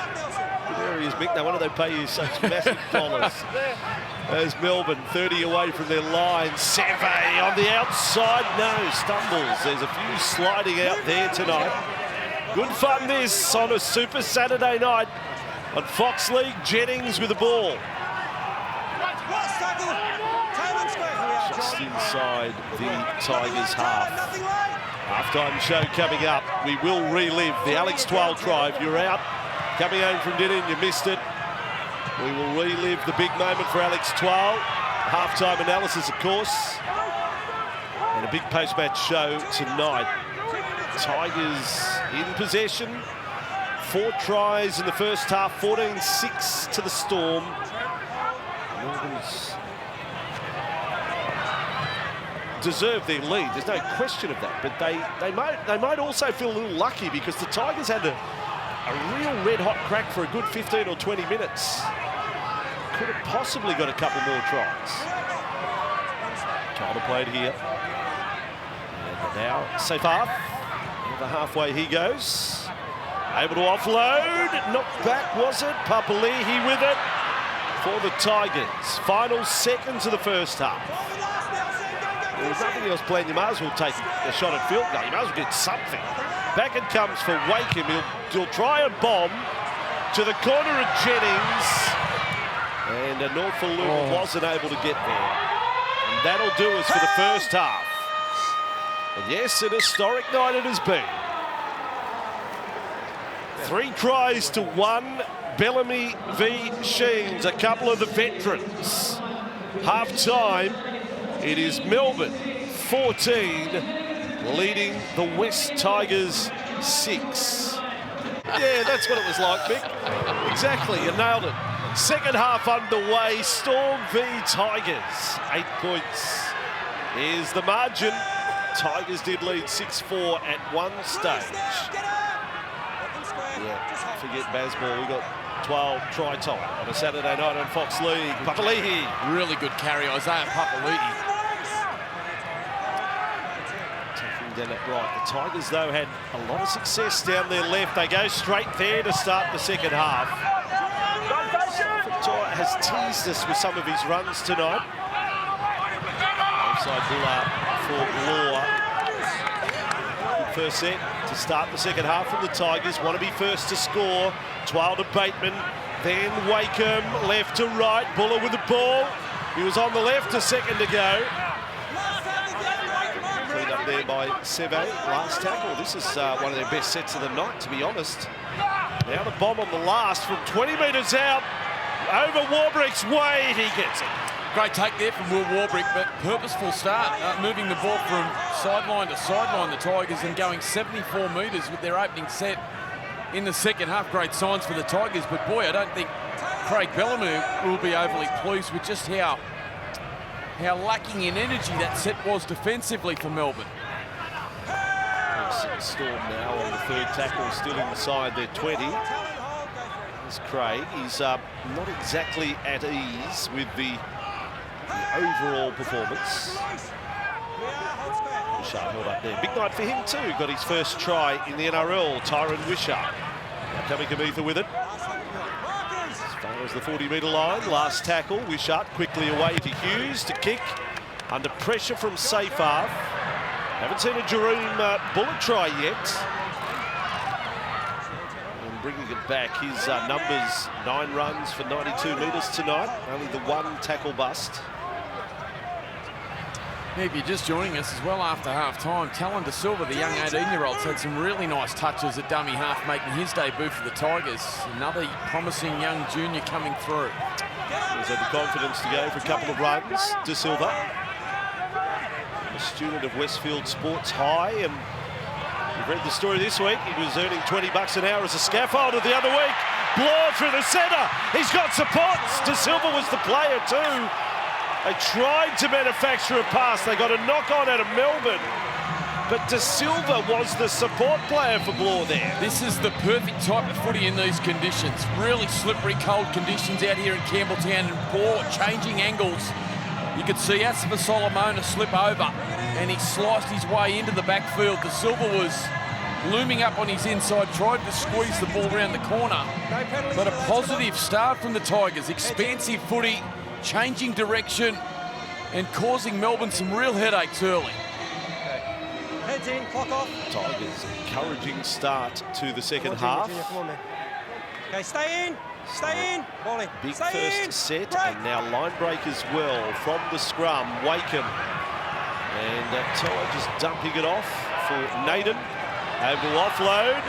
Good areas, Mick. No wonder they pay you such massive dollars. As Melbourne 30 away from their line. Seve on the outside. No, stumbles. There's a few sliding out there tonight. Good fun this on a Super Saturday night on Fox League. Jennings with the ball. Just inside the Tigers half. Halftime show coming up. We will relive the Alex Twal try. If you're out, coming home from dinner and you missed it, we will relive the big moment for Alex Twal. Halftime analysis, of course. And a big post-match show tonight. Tigers in possession. 4 tries in the first half, 14-6 to the Storm. Melbourne's deserve their lead. There's no question of that. But they might also feel a little lucky because the Tigers had a real red-hot crack for a good 15 or 20 minutes. Could have possibly got a couple more tries. Tyler played here. And now safe half. Over halfway he goes. Able to offload. Knocked back, was it? Papali'i with it for the Tigers. Final seconds of the first half. There's nothing else planned. You might as well take a shot at field goal. You might as well get something. Back it comes for Wakeham. He'll try a bomb to the corner of Jennings. And Norfolk wasn't able to get there. And that'll do us for the first half. And yes, an historic night it has been. 3 tries to 1. Bellamy v Sheens, a couple of the veterans. Half-time, it is Melbourne 14, leading the West Tigers 6. Yeah, that's what it was like, Mick. Exactly, you nailed it. Second half underway, Storm v Tigers. 8 points is the margin. Tigers did lead 6-4 at one stage. Yeah, forget Bazball, we got 12 try time on a Saturday night on Fox League. Papali'i. Really good carry, Isaiah Papali'i. Taking down that right. The Tigers, though, had a lot of success down their left. They go straight there to start the second half. Has teased us with some of his runs tonight. Offside Bullard for Law. Good first set to start the second half from the Tigers. Want to be first to score. Twal to Bateman, then Wakeham, left to right. Buller with the ball. He was on the left, a second to go. Cleaned up there by Seve, last tackle. This is one of their best sets of the night, to be honest. Now the bomb on the last from 20 metres out. Over Warbrick's way, he gets it. Great take there from Will Warbrick, but purposeful start, moving the ball from sideline to sideline, the Tigers, and going 74 metres with their opening set in the second half. Great signs for the Tigers, but boy, I don't think Craig Bellamy will be overly pleased with just how lacking in energy that set was defensively for Melbourne. Storm now on the third tackle, still inside their 20. Here's Craig. He's not exactly at ease with the overall performance. Wishart held up there. Big night for him too. Got his first try in the NRL. Tyron Wishart. Now coming Kamitha with it. As far as the 40-metre line. Last tackle. Wishart quickly away to Hughes to kick. Under pressure from Seyfarth. Haven't seen a Jerome Bullet try yet. And bringing it back, his numbers, 9 runs for 92 metres tonight. Only the 1 tackle bust. Yeah, if you're just joining us as well after half-time, Talon De Silva, the young 18-year-old's had some really nice touches at dummy half, making his debut for the Tigers. Another promising young junior coming through. He's had the confidence to go for a couple of runs. De Silva, a student of Westfield Sports High, and you've read the story this week. He was earning $20 an hour as a scaffolder the other week. Bloor through the centre. He's got supports. De Silva was the player too. They tried to manufacture a pass. They got a knock-on out of Melbourne. But De Silva was the support player for Bloor there. This is the perfect type of footy in these conditions. Really slippery, cold conditions out here in Campbelltown, and Bloor changing angles. You could see Asifa Solomona slip over, and he sliced his way into the backfield. De Silva was looming up on his inside, tried to squeeze the ball around the corner. But a positive start from the Tigers. Expansive footy, changing direction, and causing Melbourne some real headaches early. Heads in, clock off. Tigers, encouraging start to the second half. Come on, man. Okay, stay in. Stay in. Volley. Big stay first in. set, Break. and now line break as well from the scrum. Wakeham. And Toa just dumping it off for Naden. Able offload.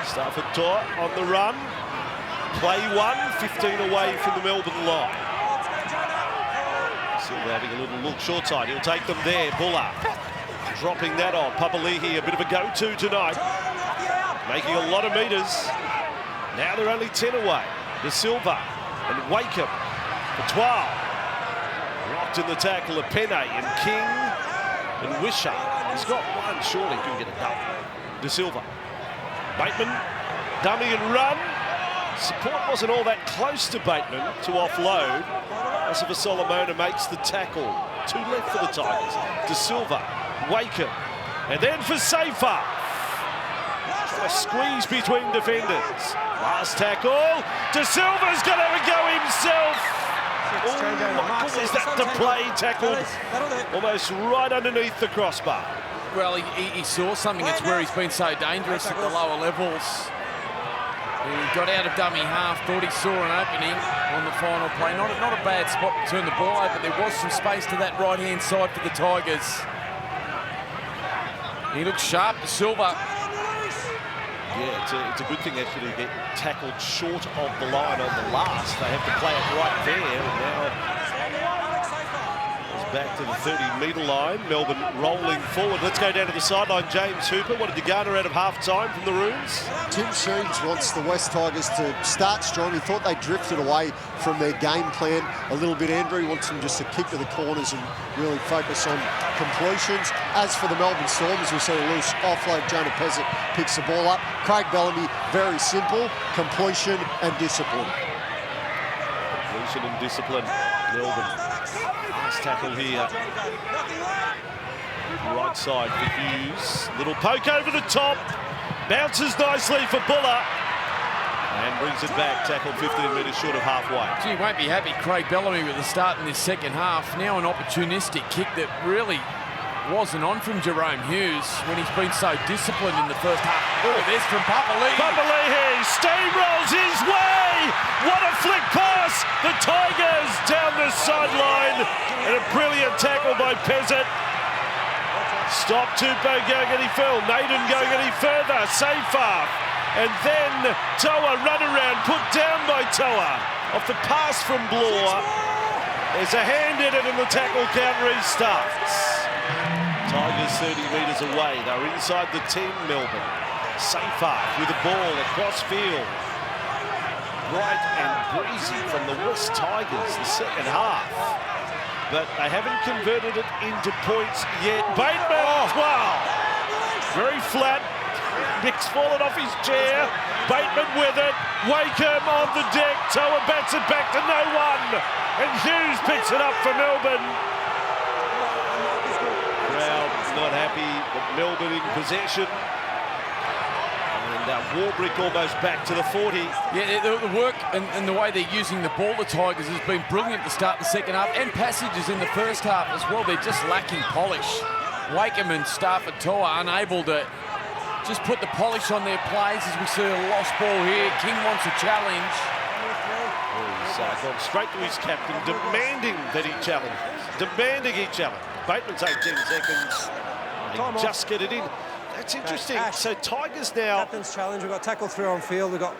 Stafford Toa on the run. Play 1, 15 away from the Melbourne line. Silva having a little look short side. He'll take them there. Buller dropping that on. Papali'i, a bit of a go-to tonight. Making a lot of metres. Now they're only 10 away. De Silva and Wakeham for 12. Rocked in the tackle of Penne and King and Wishart. He's got one, surely he can get it done. De Silva. Bateman, dummy and run. Support wasn't all that close to Bateman to offload. Asifa Solomona makes the tackle. 2 left for the Tigers. De Silva, Wakeham, and then for Seyfarth. A squeeze between defenders. Last tackle. De Silva's going to have a go himself. Oh my goodness, that the play tackled almost right underneath the crossbar. Well, he saw something. It's where he's been so dangerous at the lower levels. He got out of dummy half, thought he saw an opening on the final play. Not a bad spot to turn the ball over, but there was some space to that right-hand side for the Tigers. He looks sharp, De Silva. Yeah, it's a good thing actually to get tackled short of the line on the last. They have to play it right there, and now it's back to the 30-metre line. Melbourne rolling forward. Let's go down to the sideline. James Hooper, what did you garner out of half-time from the Roons? Tim Sheens wants the West Tigers to start strong. He thought they drifted away from their game plan a little bit. Andrew wants them just to kick to the corners and really focus on completions. As for the Melbourne Storm, as we see a loose offload, Jonah Pezzett picks the ball up. Craig Bellamy, very simple, completion and discipline. Completion and discipline. Melbourne. Nice tackle here. Right side for Hughes. Little poke over the top. Bounces nicely for Buller. And brings it back, tackled 15 metres short of halfway. Gee, won't be happy, Craig Bellamy, with the start in this second half. Now an opportunistic kick that really wasn't on from Jerome Hughes when he's been so disciplined in the first half. Look at this from Papali'i. Papali'i steamrolls his way. What a flick pass across. The Tigers down the sideline. And a brilliant tackle by Pezzett. Stop Tupou going any further. Naden going any further. Safe half. And then Toa run around, put down by Toa. Off the pass from Bloor. There's a hand in it and the tackle count restarts. Tigers 30 metres away. They're inside the 10, Melbourne. Safe half with the ball across field. Bright and breezy from the West Tigers, the second half. But they haven't converted it into points yet. Bateman, wow. Very flat. Mick's fallen off his chair. Bateman with it. Wakeham on the deck. Toa bats it back to no one. And Hughes picks it up for Melbourne. Crowd not happy, but Melbourne in possession. And Warbrick almost back to the 40. Yeah, the work and the way they're using the ball, the Tigers, has been brilliant to start the second half, and passages in the first half as well. They're just lacking polish. Wakeham and Stafford Toa unable to just put the polish on their plays as we see a lost ball here. King wants a challenge. He's gone straight to his captain, demanding that he challenge. Demanding he challenge. Bateman's 18 seconds. They just get it in. That's interesting. So Tigers now... Captain's challenge. We've got tackle through on field. We've got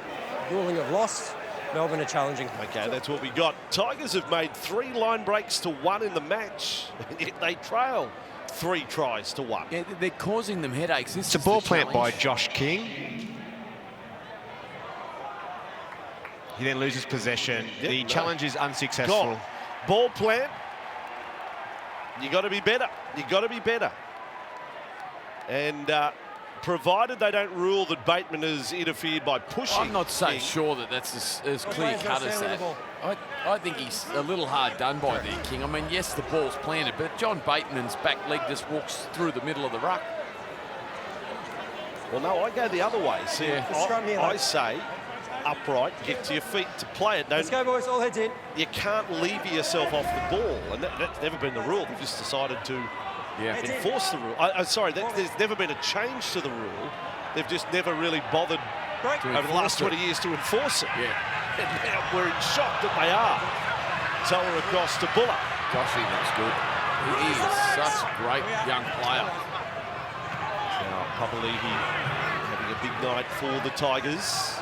ruling of lost. Melbourne are challenging. Okay, that's what we got. Tigers have made 3 line breaks to 1 in the match. Yet they trail 3 tries to 1. Yeah, they're causing them headaches. It's a ball plant by Josh King. He then loses possession. The challenge is unsuccessful. Gone. Ball plant. You got to be better. You got to be better. And provided they don't rule that Bateman has interfered by pushing. I'm not so sure that that's as clear cut as that. I think he's a little hard done by there, King. I mean, yes, the ball's planted, but John Bateman's back leg just walks through the middle of the ruck. Well, no, I go the other way. See, I say upright, get to your feet to play it. Let's go, boys, all heads in. You can't lever yourself off the ball, and that's never been the rule. They've just decided to enforce the rule. Sorry, there's never been a change to the rule. They've just never really bothered over the last 20 years to enforce it. Yeah. And now we're in shock that they are. Toa across to Buller. Gosh, he looks good. He is such a great young player. Now, Papali'i having a big night for the Tigers.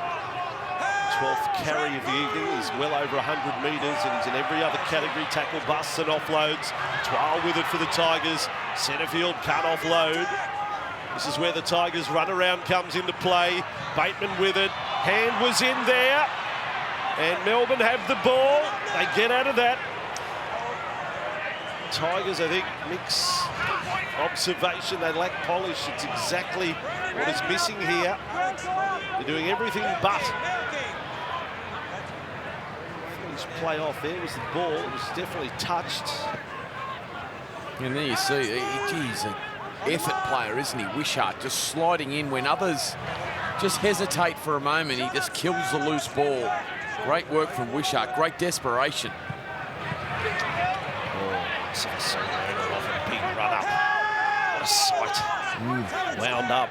12th carry of the evening. He's well over 100 metres and he's in every other category. Tackle busts and offloads. Twal with it for the Tigers. Centrefield can't offload. This is where the Tigers run around comes into play. Bateman with it. Hand was in there. And Melbourne have the ball. They get out of that. Tigers, I think, Mick's observation, they lack polish. It's exactly what is missing here. They're doing everything but. Play off there was the ball. It was definitely touched. And there you see, he's an effort player, isn't he? Wishart just sliding in when others just hesitate for a moment. He just kills the loose ball. Great work from Wishart. Great desperation. Off a big run up. What a sight. Wound up.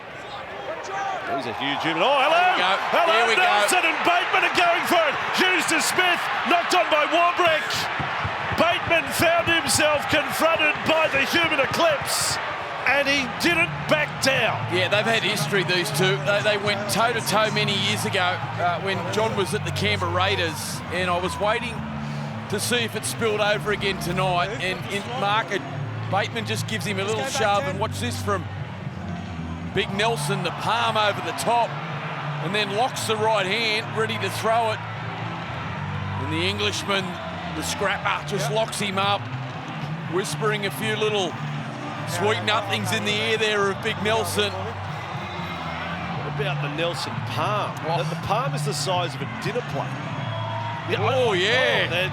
There's a huge human. Oh, hello! Hello, Nelson and Bateman are going for it. Hughes to Smith, knocked on by Warbrick. Bateman found himself confronted by the human eclipse, and he didn't back down. Yeah, they've had history, these two. They went toe-to-toe many years ago when John was at the Canberra Raiders, and I was waiting to see if it spilled over again tonight, and in market, Bateman just gives him a little shove, and watch this from Big Nelson, the palm over the top, and then locks the right hand, ready to throw it. And the Englishman, the scrapper, just locks him up, whispering a few little sweet nothings in the ear there of Big Nelson. What about the Nelson palm? Oh. The palm is the size of a dinner plate. Oh, yeah.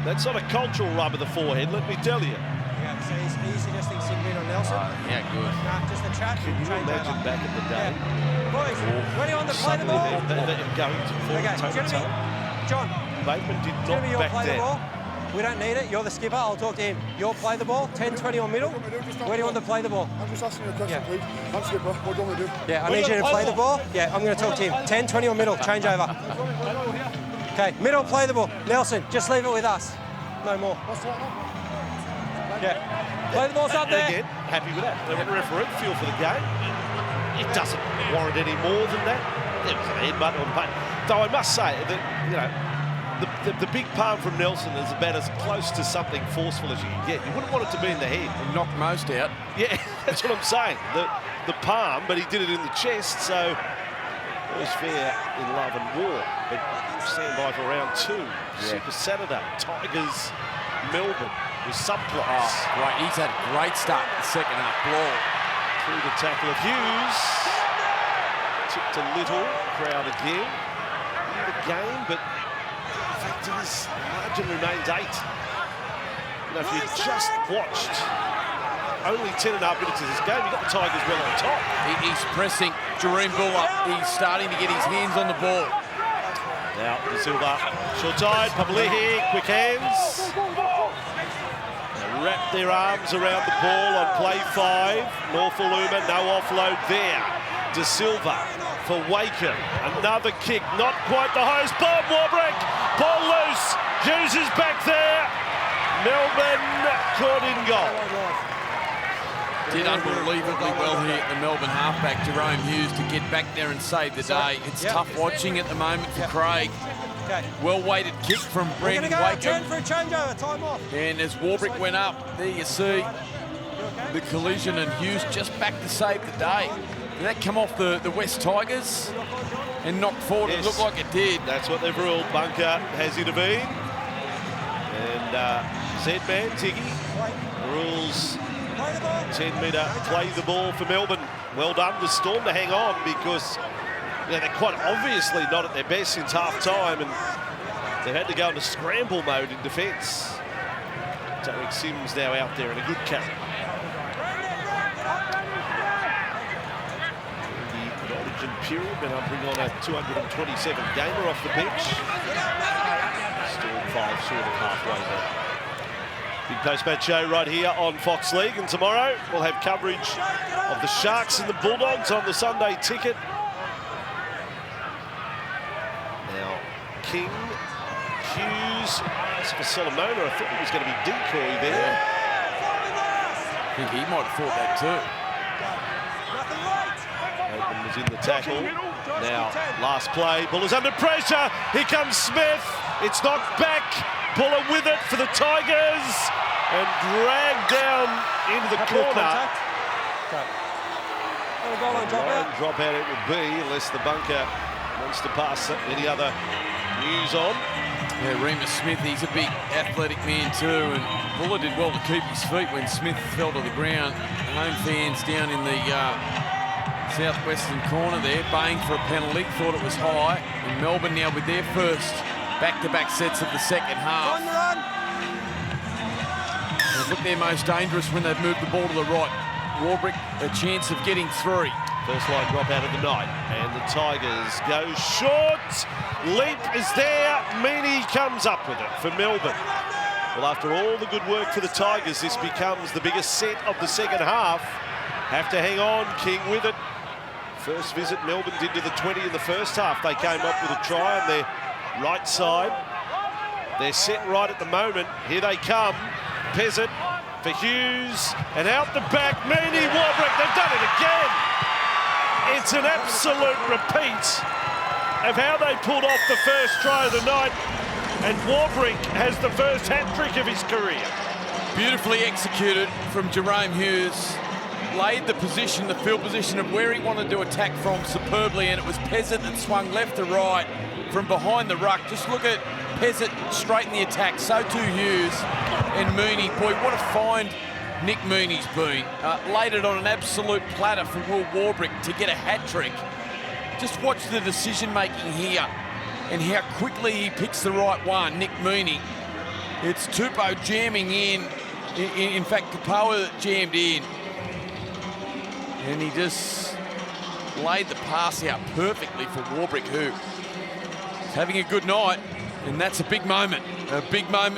That's not a cultural rub of the forehead, let me tell you. Yeah, so he's suggesting Sigrid on Nelson. Yeah, good. Nah, just a chat. Can you imagine back in the day? Yeah. Boys, ready on the play the Suddenly ball? they're going to fall toe to toe. John, Bateman did Jimmy, not you'll back play the ball. down. We don't need it. You're the skipper. I'll talk to him. You'll play the ball. 10, 20 on middle. Where do you want to play the ball? I'm just asking you a question, please. I'm skipper. What do you want me to do? Yeah, I need you to play the ball. Yeah, I'm going to talk to him. 10, 20 on middle. Change over. Okay, middle, play the ball. Nelson, just leave it with us. No more. Yeah. Play the balls up there. Again, happy with that. The referee feel for the game. It doesn't warrant any more than that. There was an headbutt on pain. Though I must say that, you know, the big palm from Nelson is about as close to something forceful as you can get. You wouldn't want it to be in the head. He knocked most out. Yeah, that's what I'm saying. The palm, but he did it in the chest, so it was fair in love and war. But stand by for round 2. Yeah. Super Saturday. Tigers, Melbourne with subplots. Oh, right. He's had a great start in the second half. Ball. Through the tackle of Hughes. Tipped a little. Crowd again. In the game, but the fact is, margin remains 8. You know, if you just watched only 10.5 minutes of this game, you've got the Tigers well on top. He's pressing Jerome Buller. He's starting to get his hands on the ball. Now, De Silva, short side, Pavlihi, quick hands. They wrap their arms around the ball on play 5. Norfoluma, no offload there. De Silva for Wakem. Another kick, not quite the highest. Bob Warbrick, ball loose. Hughes is back there. Melbourne caught in goal. Did unbelievably well here at the Melbourne halfback, Jerome Hughes, to get back there and save the day. It's tough watching at the moment for Craig. Okay. Well-weighted kick from Brendan Wakem. Turn for a changeover, time off. And as Warbrick went up, there you see the collision, and Hughes just back to save the day. Did that come off the West Tigers and knocked forward? Yes. It looked like it did. That's what they've ruled. Bunker has intervened. And Z-Man, Tiggy, rules 10-metre play the ball for Melbourne. Well done to Storm to hang on, because you know, they're quite obviously not at their best since half-time, and they've had to go into scramble mode in defence. Tarek Sims now out there in a good carry. The Origin period, but I'll bring on a 227 gamer off the bench. Storm 5 short of halfway there. Big post-match show right here on Fox League, and tomorrow we'll have coverage of the Sharks and the Bulldogs on the Sunday ticket. Now, King, Hughes, for Solomona, I thought it was going to be decoy there. I think he might have thought that too. Open was in the tackle. Now, last play, Buller's under pressure. Here comes Smith. It's knocked back. Buller with it for the Tigers, and dragged down into the corner. Drop out it would be, unless the bunker wants to pass any other news on. Yeah, Remus Smith, he's a big athletic man too, and Buller did well to keep his feet when Smith fell to the ground. Home fans down in the southwestern corner there, baying for a penalty, thought it was high. And Melbourne now with their first back-to-back sets of the second half. They look their most dangerous when they've moved the ball to the right. Warbrick, a chance of getting 3. First line drop out of the night, and the Tigers go short. Leap is there. Meaney comes up with it for Melbourne. Well, after all the good work for the Tigers, this becomes the biggest set of the second half. Have to hang on, King with it. First visit Melbourne did to the 20 in the first half. They came up with a try on their right side. They're set right at the moment. Here they come. Peasant for Hughes, and out the back, Meaney, Warbrick, they've done it again. It's an absolute repeat of how they pulled off the first try of the night, and Warbrick has the first hat-trick of his career. Beautifully executed from Jerome Hughes. Laid the position, the field position of where he wanted to attack from superbly, and it was Peasant that swung left to right from behind the ruck. Just look at Peasant straighten the attack, so too Hughes. And Mooney, boy, what a find Nick Mooney's been. Laid it on an absolute platter for Will Warbrick to get a hat-trick. Just watch the decision-making here and how quickly he picks the right one, Nick Mooney. It's Tupou jamming in. In fact, Kapoa jammed in. And he just laid the pass out perfectly for Warbrick, who is having a good night. And that's a big moment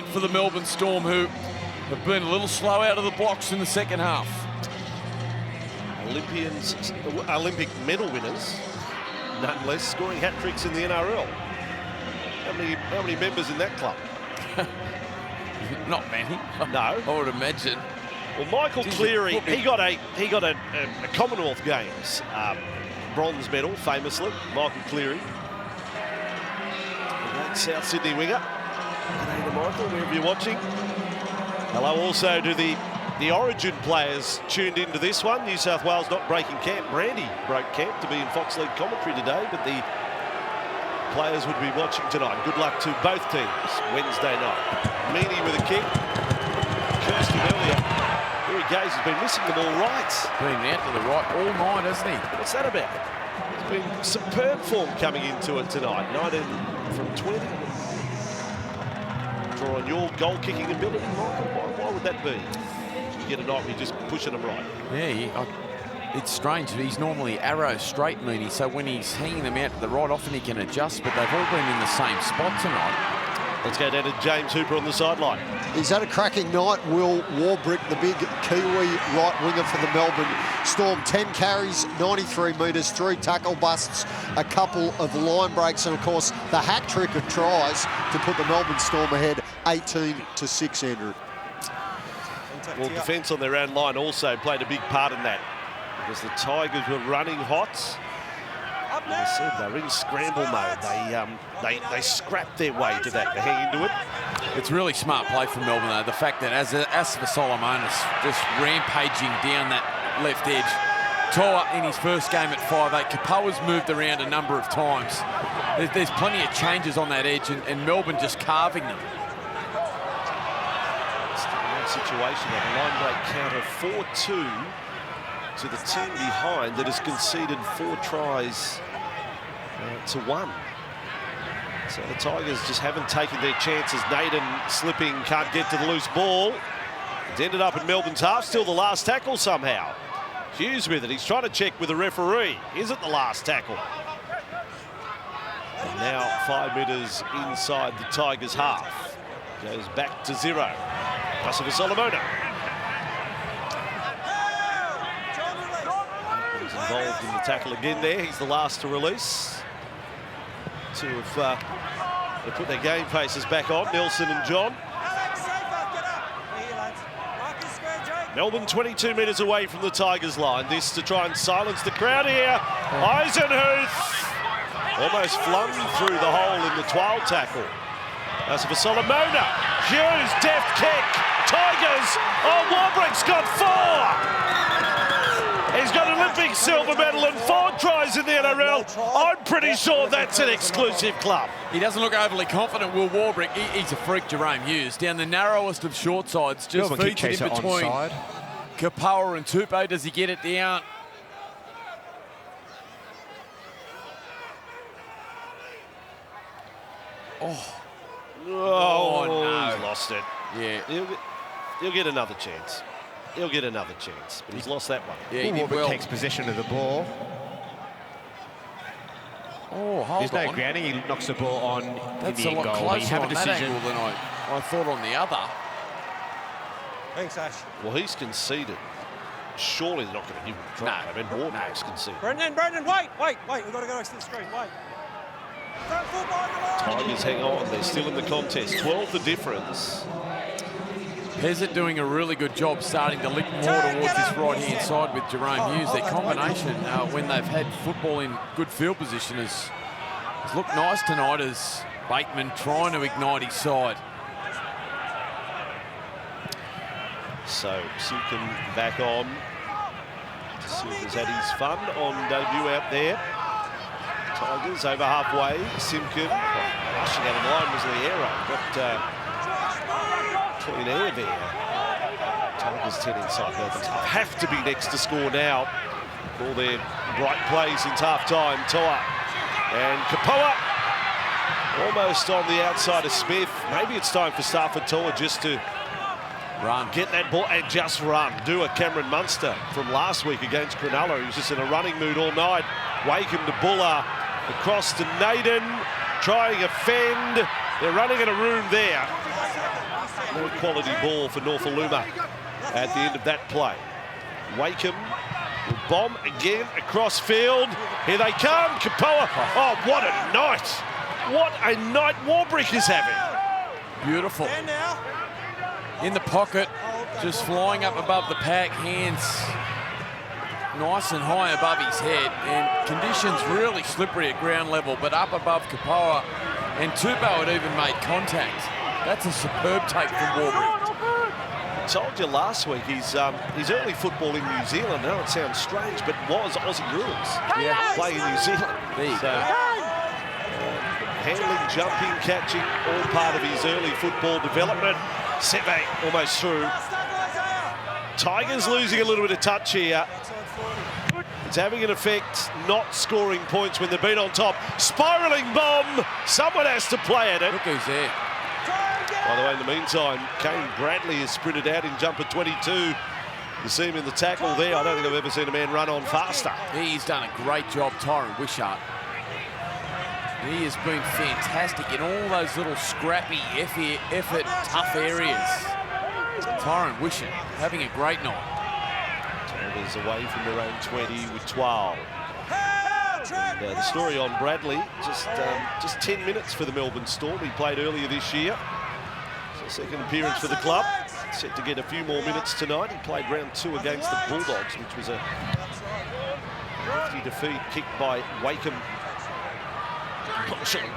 for the Melbourne Storm, who have been a little slow out of the blocks in the second half. Olympic medal winners, nonetheless, scoring hat-tricks in the NRL. How many members in that club? Not many. No. I would imagine. Well, Michael Cleary, he got a Commonwealth Games bronze medal, famously. Michael Cleary, great South Sydney winger. G'day to Michael, wherever you're watching. Hello also to the Origin players tuned into this one. New South Wales not breaking camp. Brandy broke camp to be in Fox League commentary today, but the players would be watching tonight. Good luck to both teams Wednesday night. Meany with a kick. Kirsten earlier. Here he goes. He's been missing them all right. Been out to the right all night, hasn't he? What's that about? There's been superb form coming into it tonight. 19 from 20. Draw on your goal-kicking ability, Michael. Why would that be? You get a night where you're just pushing them right. Yeah, it's strange. He's normally arrow straight, Meany, so when he's hanging them out to the right, often he can adjust, but they've all been in the same spot tonight. Let's go down to James Hooper on the sideline. He's had a cracking night, Will Warbrick, the big Kiwi right winger for the Melbourne Storm. 10 carries, 93 metres, 3 tackle busts, a couple of line breaks, and of course the hat trick of tries to put the Melbourne Storm ahead 18-6, Andrew. Well, defence on their own line also played a big part in that, because the Tigers were running hot. As I said, they were in scramble mode. They scrapped their way to that, to hang into it. It's really smart play from Melbourne, though. The fact that as for Solomonis just rampaging down that left edge. Toa in his first game at 5'8". Kapoa's moved around a number of times. There's plenty of changes on that edge, and Melbourne just carving them. Situation of a line break counter 4-2 to the team behind that has conceded 4 tries to 1. So the Tigers just haven't taken their chances. Naden slipping, can't get to the loose ball. It's ended up in Melbourne's half, still the last tackle somehow. Hughes with it, he's trying to check with the referee. Is it the last tackle? And now 5 metres inside the Tigers' half. Goes back to 0. Pass for Solomona. He's involved in the tackle again there. He's the last to release. To have put their game faces back on, Nelson and John. Melbourne 22 metres away from the Tigers line. This to try and silence the crowd here. Eisenhuth almost flung through the hole in the 12 tackle. That's for Solomona. Hughes, deft kick. Tigers. Oh, Warbrick's got 4. He's got an Olympic silver medal and 4 tries in the NRL. I'm pretty sure that's an exclusive club. He doesn't look overly confident, Will Warbrick. He's a freak, Jerome Hughes. Down the narrowest of short sides, just feeds it in between Kapoa and Tupou. Does he get it down? Oh no. He's lost it. Yeah. He'll get another chance. He'll get another chance, but he's lost that one. Yeah, he did Warbrick well. takes possession of the ball. Oh, hold There's on. no grounding. He knocks the ball on That's in a the lot end goal. closer Have a on that decision. angle than I thought on the other. Thanks, Ash. Well, he's conceded. Surely they're not going to give him a try. I mean, Warbrick's conceded. Brendan, wait. We've got to go next to the screen. Wait. Front foot behind the line. Tigers hang on. They're still in the contest. 12 the difference. Pezzett doing a really good job starting to lick more towards this right-hand side with Jerome Hughes. Their combination, when they've had football in good field position, has looked nice tonight as Bateman trying to ignite his side. So Simpkin back on. Simpkin's had his fun on debut out there. Tigers over halfway. Simpkin rushing out of the line was the arrow. Got clean air there. Tigers 10 inside Melbourne's half. Have to be next to score now. All their bright plays in half time. Toa and Kapoa almost on the outside of Smith. Maybe it's time for Stafford Toa just to Run. get that ball and just run. Do a Cameron Munster from last week against Cronulla. He was just in a running mood all night. Wakeham to Buller. Across to Naden. Trying a fend. They're running in a room there. No quality ball for Norfoluma at the end of that play. Wakeham will bomb again across field. Here they come, Kapoa. Oh, what a night. What a night Warbrick is having. Beautiful. In the pocket, just flying up above the pack, hands nice and high above his head, and conditions really slippery at ground level, but up above Kapoa, and Tupou had even made contact. That's a superb take from Warbrick. I told you last week, his early football in New Zealand, I know it sounds strange, but was Aussie rules. Yeah. Playing in New Zealand. There you go. Handling, jumping, catching, all part of his early football development. Seve almost through. Tigers losing a little bit of touch here. It's having an effect, not scoring points when they've been on top. Spiralling bomb. Someone has to play at it. Look who's there. By the way, in the meantime, Kane Bradley has sprinted out in jumper 22. You see him in the tackle there. I don't think I've ever seen a man run on faster. He's done a great job, Tyron Wishart. He has been fantastic in all those little scrappy, effort, tough areas. Tyron Wishart having a great night. Tigers away from their own 20 with 12. And, the story on Bradley, just 10 minutes for the Melbourne Storm. He played earlier this year. So second appearance for the club. Set to get a few more minutes tonight. He played round 2 against the Bulldogs, which was a nifty defeat, kicked by Wakeham.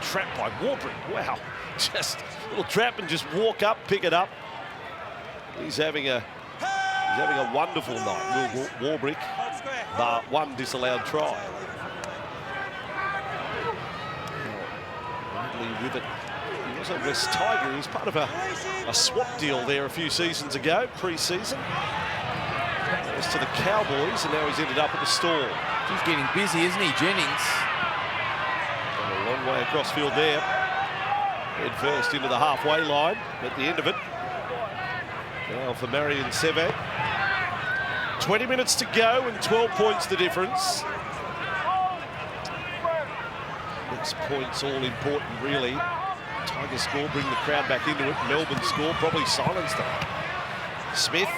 Trapped by Warbrick. Wow, just a little trap and just walk up, pick it up. He's having a wonderful night, Warbrick, bar one disallowed try. Bradley with it. He was a West Tiger. He was part of a swap deal there a few seasons ago, pre-season. Goes to the Cowboys, and now he's ended up at the Storm. He's getting busy, isn't he, Jennings? A long way across field there. Head first into the halfway line at the end of it. Now for Marion Seve. 20 minutes to go and 12 points the difference. Next point's all important, really. Tigers score, bring the crowd back into it. Melbourne score, probably silence them. Smith.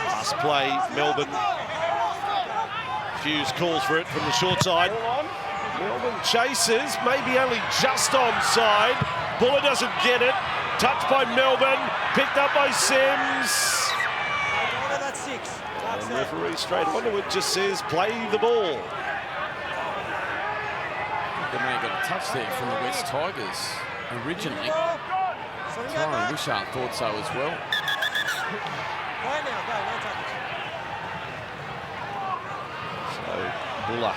Last play, Melbourne. Hughes calls for it from the short side. Melbourne chases, maybe only just onside. Buller doesn't get it. Touched by Melbourne, picked up by Sims. And the referee straight onto it just says, play the ball. The man got a touch there from the West Tigers originally. Tyron Wishart thought so as well. So, Buller.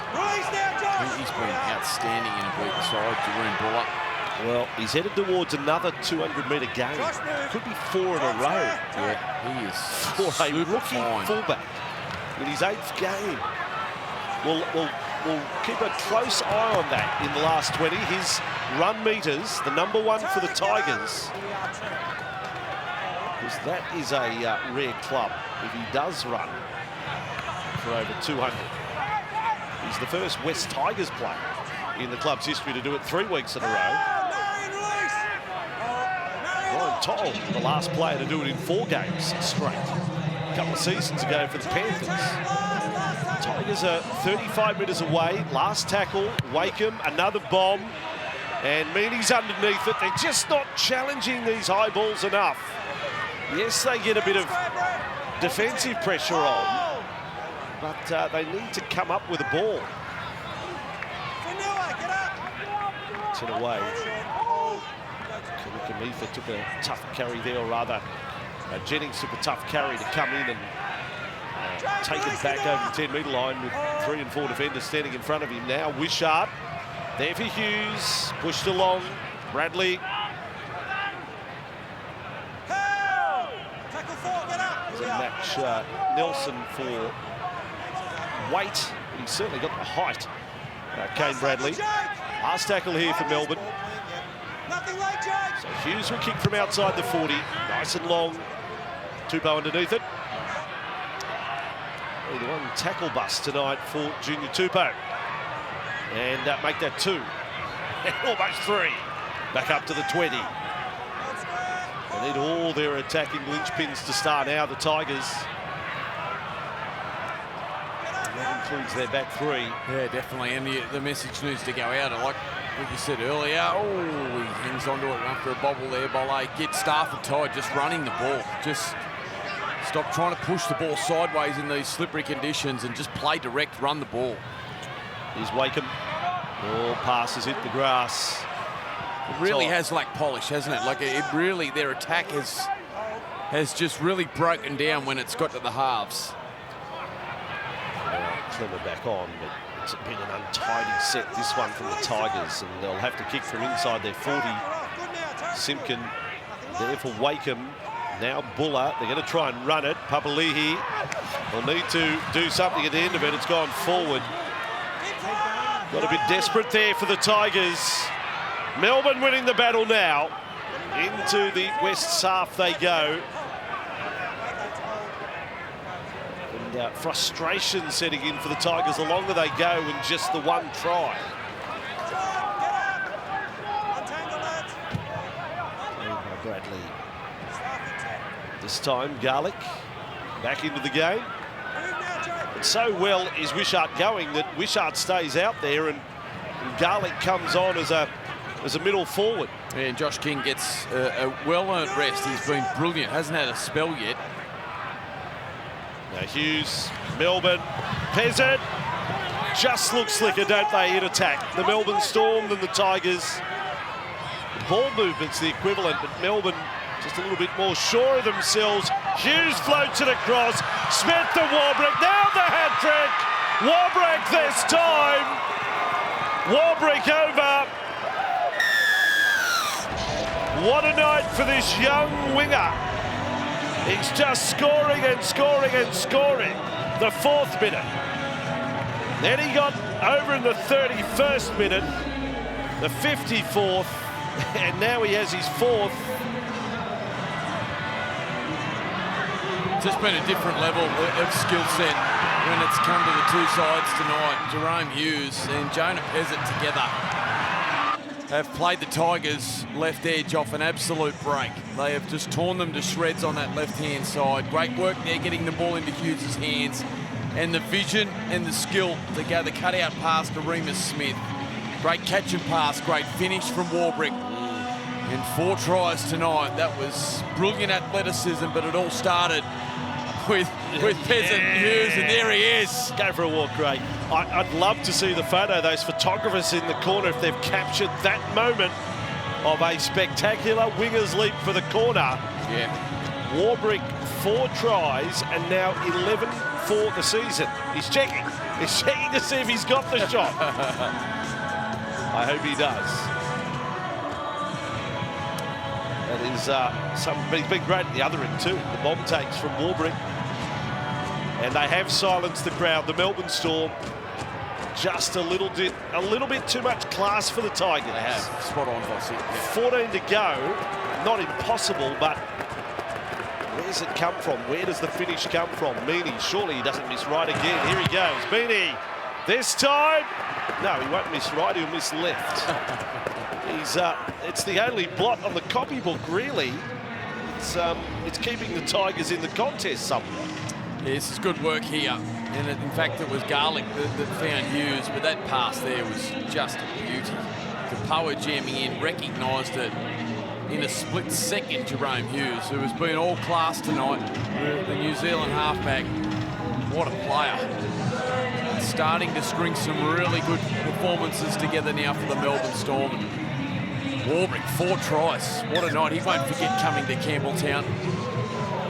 He's been outstanding in a weak side, Jerome Buller. Well, he's headed towards another 200-metre game. Could be 4 in a row. Yeah, he is For a rookie fullback in his 8th game. We'll keep a close eye on that in the last 20. His run meters, the #1 for the Tigers. Because that is a rare club if he does run for over 200. He's the first West Tigers player in the club's history to do it 3 weeks in a row. Ryan Toll, the last player to do it in 4 games straight. A couple of seasons ago for the Panthers. Tigers are 35 metres away. Last tackle, Wakeham, another bomb. And Meany's underneath it. They're just not challenging these high balls enough. Yes, they get a bit of defensive pressure on, but they need to come up with a ball. It's away. Kamitha took a tough carry there, or rather, Jennings took a tough carry to come in and take it back over the 10-metre line with 3 and 4 defenders standing in front of him now. Wishart there for Hughes, pushed along. Bradley. Doesn't match Nelson for weight. He's certainly got the height. Kane Bradley. Last tackle here for Melbourne. So Hughes will kick from outside the 40. Nice and long. Tupou underneath it. The one tackle bust tonight for Junior Tupou. And make that 2. And almost 3. Back up to the 20. They need all their attacking linchpins to start now, the Tigers. And that includes their back three. Yeah, definitely. And the message needs to go out. I like what you said earlier. Oh, he hangs onto it after a bobble there. Bolle, get Stafford tied, just running the ball. Just stop trying to push the ball sideways in these slippery conditions and just play direct, run the ball. Here's Wakeham. All passes hit the grass. It really has lacked polish, hasn't it? Like, it really, their attack has just really broken down when it's got to the halves. Clemmer back on, but it's been an untidy set, this one from the Tigers, and they'll have to kick from inside their 40. Simpkin there for Wakeham. Now Buller, they're going to try and run it. Papali'i will need to do something at the end of it. It's gone forward. Got a bit desperate there for the Tigers. Melbourne winning the battle now. Into the West's half they go. And frustration setting in for the Tigers the longer they go in just the one try. Bradley. This time Garlick back into the game. And so well is Wishart going that Wishart stays out there and Garlick comes on as a middle forward. Yeah, and Josh King gets a well-earned rest. He's been brilliant, hasn't had a spell yet. Now Hughes, Melbourne, Peasant. Just look slicker, don't they, in attack? The Melbourne Storm than the Tigers. Ball movement's the equivalent, but Melbourne just a little bit more sure of themselves. Hughes floats it across. Smith to Warbrick. Now the hat-trick. Warbrick this time. Warbrick over. What a night for this young winger. He's just scoring and scoring and scoring. The 4th minute. Then he got over in the 31st minute, the 54th, and now he has his 4th. Just been a different level of skill set when it's come to the two sides tonight. Jerome Hughes and Jonah Peasant together have played the Tigers left edge off an absolute break. They have just torn them to shreds on that left-hand side. Great work there getting the ball into Hughes' hands. And the vision and the skill to go the cutout pass to Remus Smith. Great catch and pass, great finish from Warbrick. And 4 tries tonight. That was brilliant athleticism, but it all started with Peasant Hughes, and there he is. Go for a walk, Craig. I'd love to see the photo, those photographers in the corner, if they've captured that moment of a spectacular winger's leap for the corner. Yeah. Warbrick 4 tries and now 11 for the season. He's checking. He's checking to see if he's got the shot. I hope he does. That is he's been great at the other end too. The bomb takes from Warbrick. And they have silenced the crowd. The Melbourne Storm, just a little bit too much class for the Tigers. They have. Spot on, Vossi. Yeah. 14 to go. Not impossible, but where's it come from? Where does the finish come from? Meany, surely he doesn't miss right again. Here he goes. Meany, this time. No, he won't miss right, he'll miss left. It's the only blot on the copybook, really. It's keeping the Tigers in the contest somewhat. Yeah, this is good work here. And in fact, it was Garlick that found Hughes, but that pass there was just a beauty. The power jamming in, recognised it in a split second, Jerome Hughes, who has been all class tonight, the New Zealand halfback. What a player. Starting to string some really good performances together now for the Melbourne Storm. Warbrick, 4 tries. What a night. He won't forget coming to Campbelltown.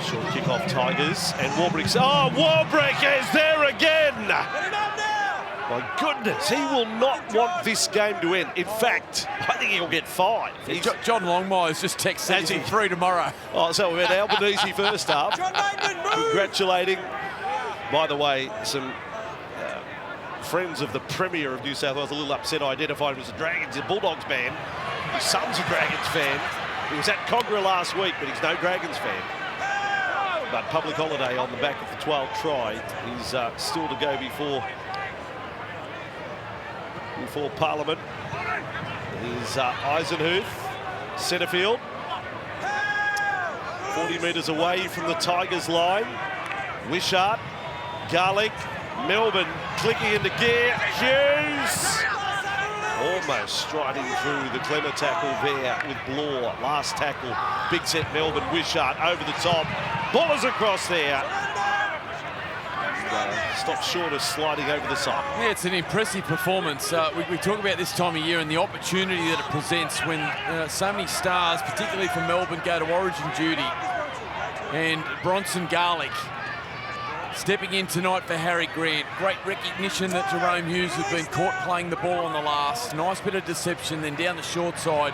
Short kick-off Tigers, and Warbrick's... Oh, Warbrick is there again! My goodness, he will not want this game to end. In fact, I think he'll get 5. John Longmire's just texted him 3 tomorrow. Oh, so we had Albanese first half. Congratulating, by the way, some friends of the Premier of New South Wales, a little upset, identified him as a Dragons and Bulldogs fan. His son's a Dragons fan. He was at Cogra last week, but he's no Dragons fan. But public holiday on the back of the 12th try. He's still to go before Parliament. Here's Eisenhuth. Centre field. 40 metres away from the Tigers line. Wishart, Garlick, Melbourne clicking into gear. Hughes almost striding through the clever tackle there with Blore. Last tackle, big set Melbourne. Wishart over the top. Ballers across there. Stops short of sliding over the side. Yeah, it's an impressive performance. We talk about this time of year and the opportunity that it presents when so many stars, particularly from Melbourne, go to Origin duty. And Bronson Garlick stepping in tonight for Harry Grant. Great recognition that Jerome Hughes had been caught playing the ball on the last. Nice bit of deception, then down the short side.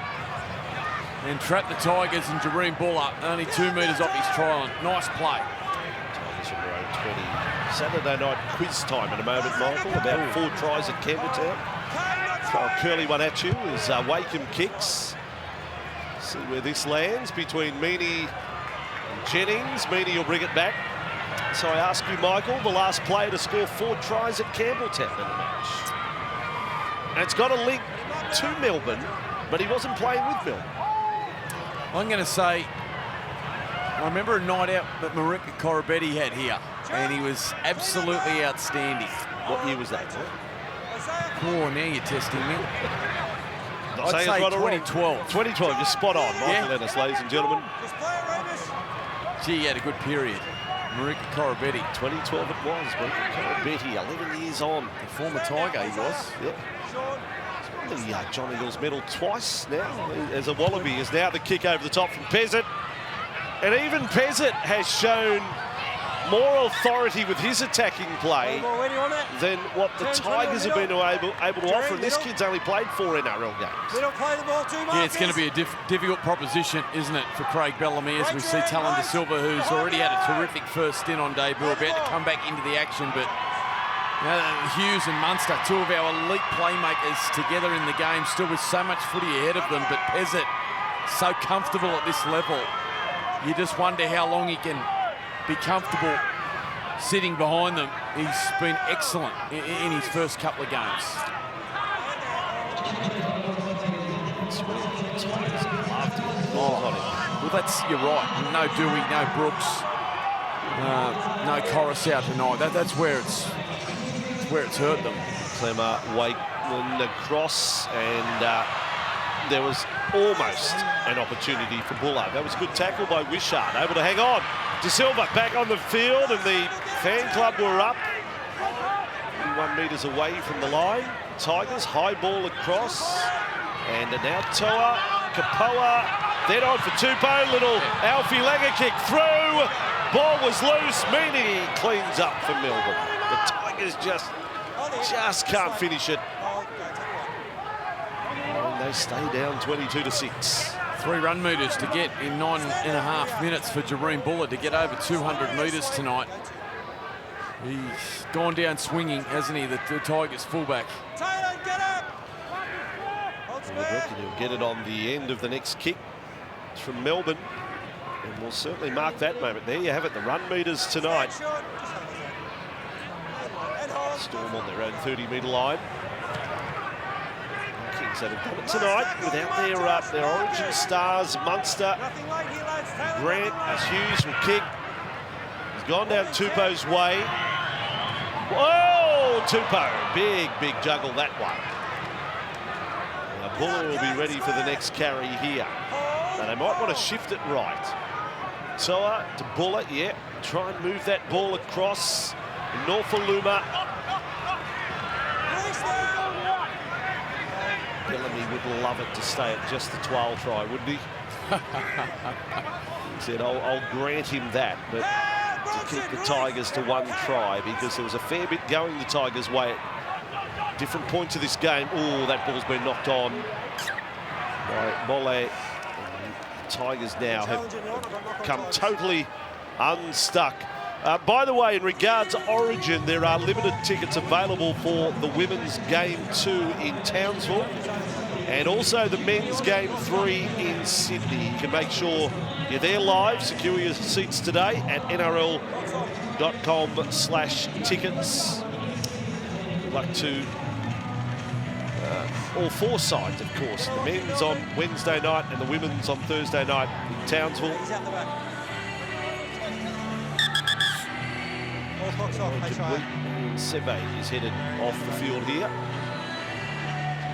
And trapped the Tigers, and Jerome Buller only 2 metres off his try line. Nice play. Tigers from their own 20. Saturday night quiz time in a moment, Michael. About 4 tries at Campbelltown. Throw a curly one at you as Wakeham kicks. See where this lands between Meaney and Jennings. Meaney will bring it back. So I ask you, Michael, the last player to score 4 tries at Campbelltown in the match. And it's got a link to Melbourne, but he wasn't playing with Melbourne. I'm going to say, I remember a night out that Marika Corabetti had here, and he was absolutely outstanding. What year was that? Oh, now you're testing me. I'd say right 2012. 2012, you're spot on, Michael Ennis, ladies and gentlemen. Gee, he had a good period. Marika Corabetti. 2012 it was, Marika Corabetti, 11 years on. The former Tiger, he was. Yeah. The John Eagles medal twice now as a Wallaby. Is now the kick over the top from Pezzett. And even Pezzett has shown more authority with his attacking play than what the Tigers have been able to offer. And this kid's only played 4 NRL games. Yeah, it's going to be a difficult proposition, isn't it, for Craig Bellamy, as we see Talon De Silva, who's already had a terrific first stint on debut, about to come back into the action. But Hughes and Munster, 2 of our elite playmakers together in the game, still with so much footy ahead of them. But Pezzett, so comfortable at this level. You just wonder how long he can be comfortable sitting behind them. He's been excellent in his first couple of games. Well, you're right. No Dewey, no Brooks, no Coruscant tonight. That's where it's hurt them. Clemmer, Wakeman across, and there was almost an opportunity for Buller. That was a good tackle by Wishart, able to hang on. De Silva back on the field, and the fan club were up 1 metres away from the line. Tigers, high ball across, and now Toa, Kapoa, then on for Tupou, little Alfie Langer kick through. Ball was loose, Meaney cleans up for Melbourne. The Tigers just can't finish it. And they stay down 22-6. 3 run metres to get in 9.5 minutes for Jerome Buller to get over 200 metres tonight. He's gone down swinging, hasn't he, the Tigers fullback. He'll get it on the end of the next kick. It's from Melbourne, and we'll certainly mark that moment. There you have it, the run metres tonight. Storm on their own 30-metre line. Kings that have done it tonight without their origin stars. Munster, Grant, as Hughes will kick. He's gone down Tupou's way. Whoa, Tupou, big juggle that one. Now Buller will be ready for the next carry here. Now they might want to shift it right. Toa to Buller, yeah. Try and move that ball across. Norfoluma. Bellamy would love it to stay at just the 12 try, wouldn't he? He said, I'll grant him that, but to keep the Tigers to 1 try, because there was a fair bit going the Tigers' way at different points of this game. Oh, that ball's been knocked on by Mole. The Tigers now have come totally unstuck. By the way, in regards to Origin, there are limited tickets available for the women's Game 2 in Townsville and also the men's Game 3 in Sydney. You can make sure you're there live. Secure your seats today at nrl.com/tickets. Good luck to all four sides, of course. The men's on Wednesday night and the women's on Thursday night in Townsville. He's out the back. All clocks off. Sebe is headed off the field here.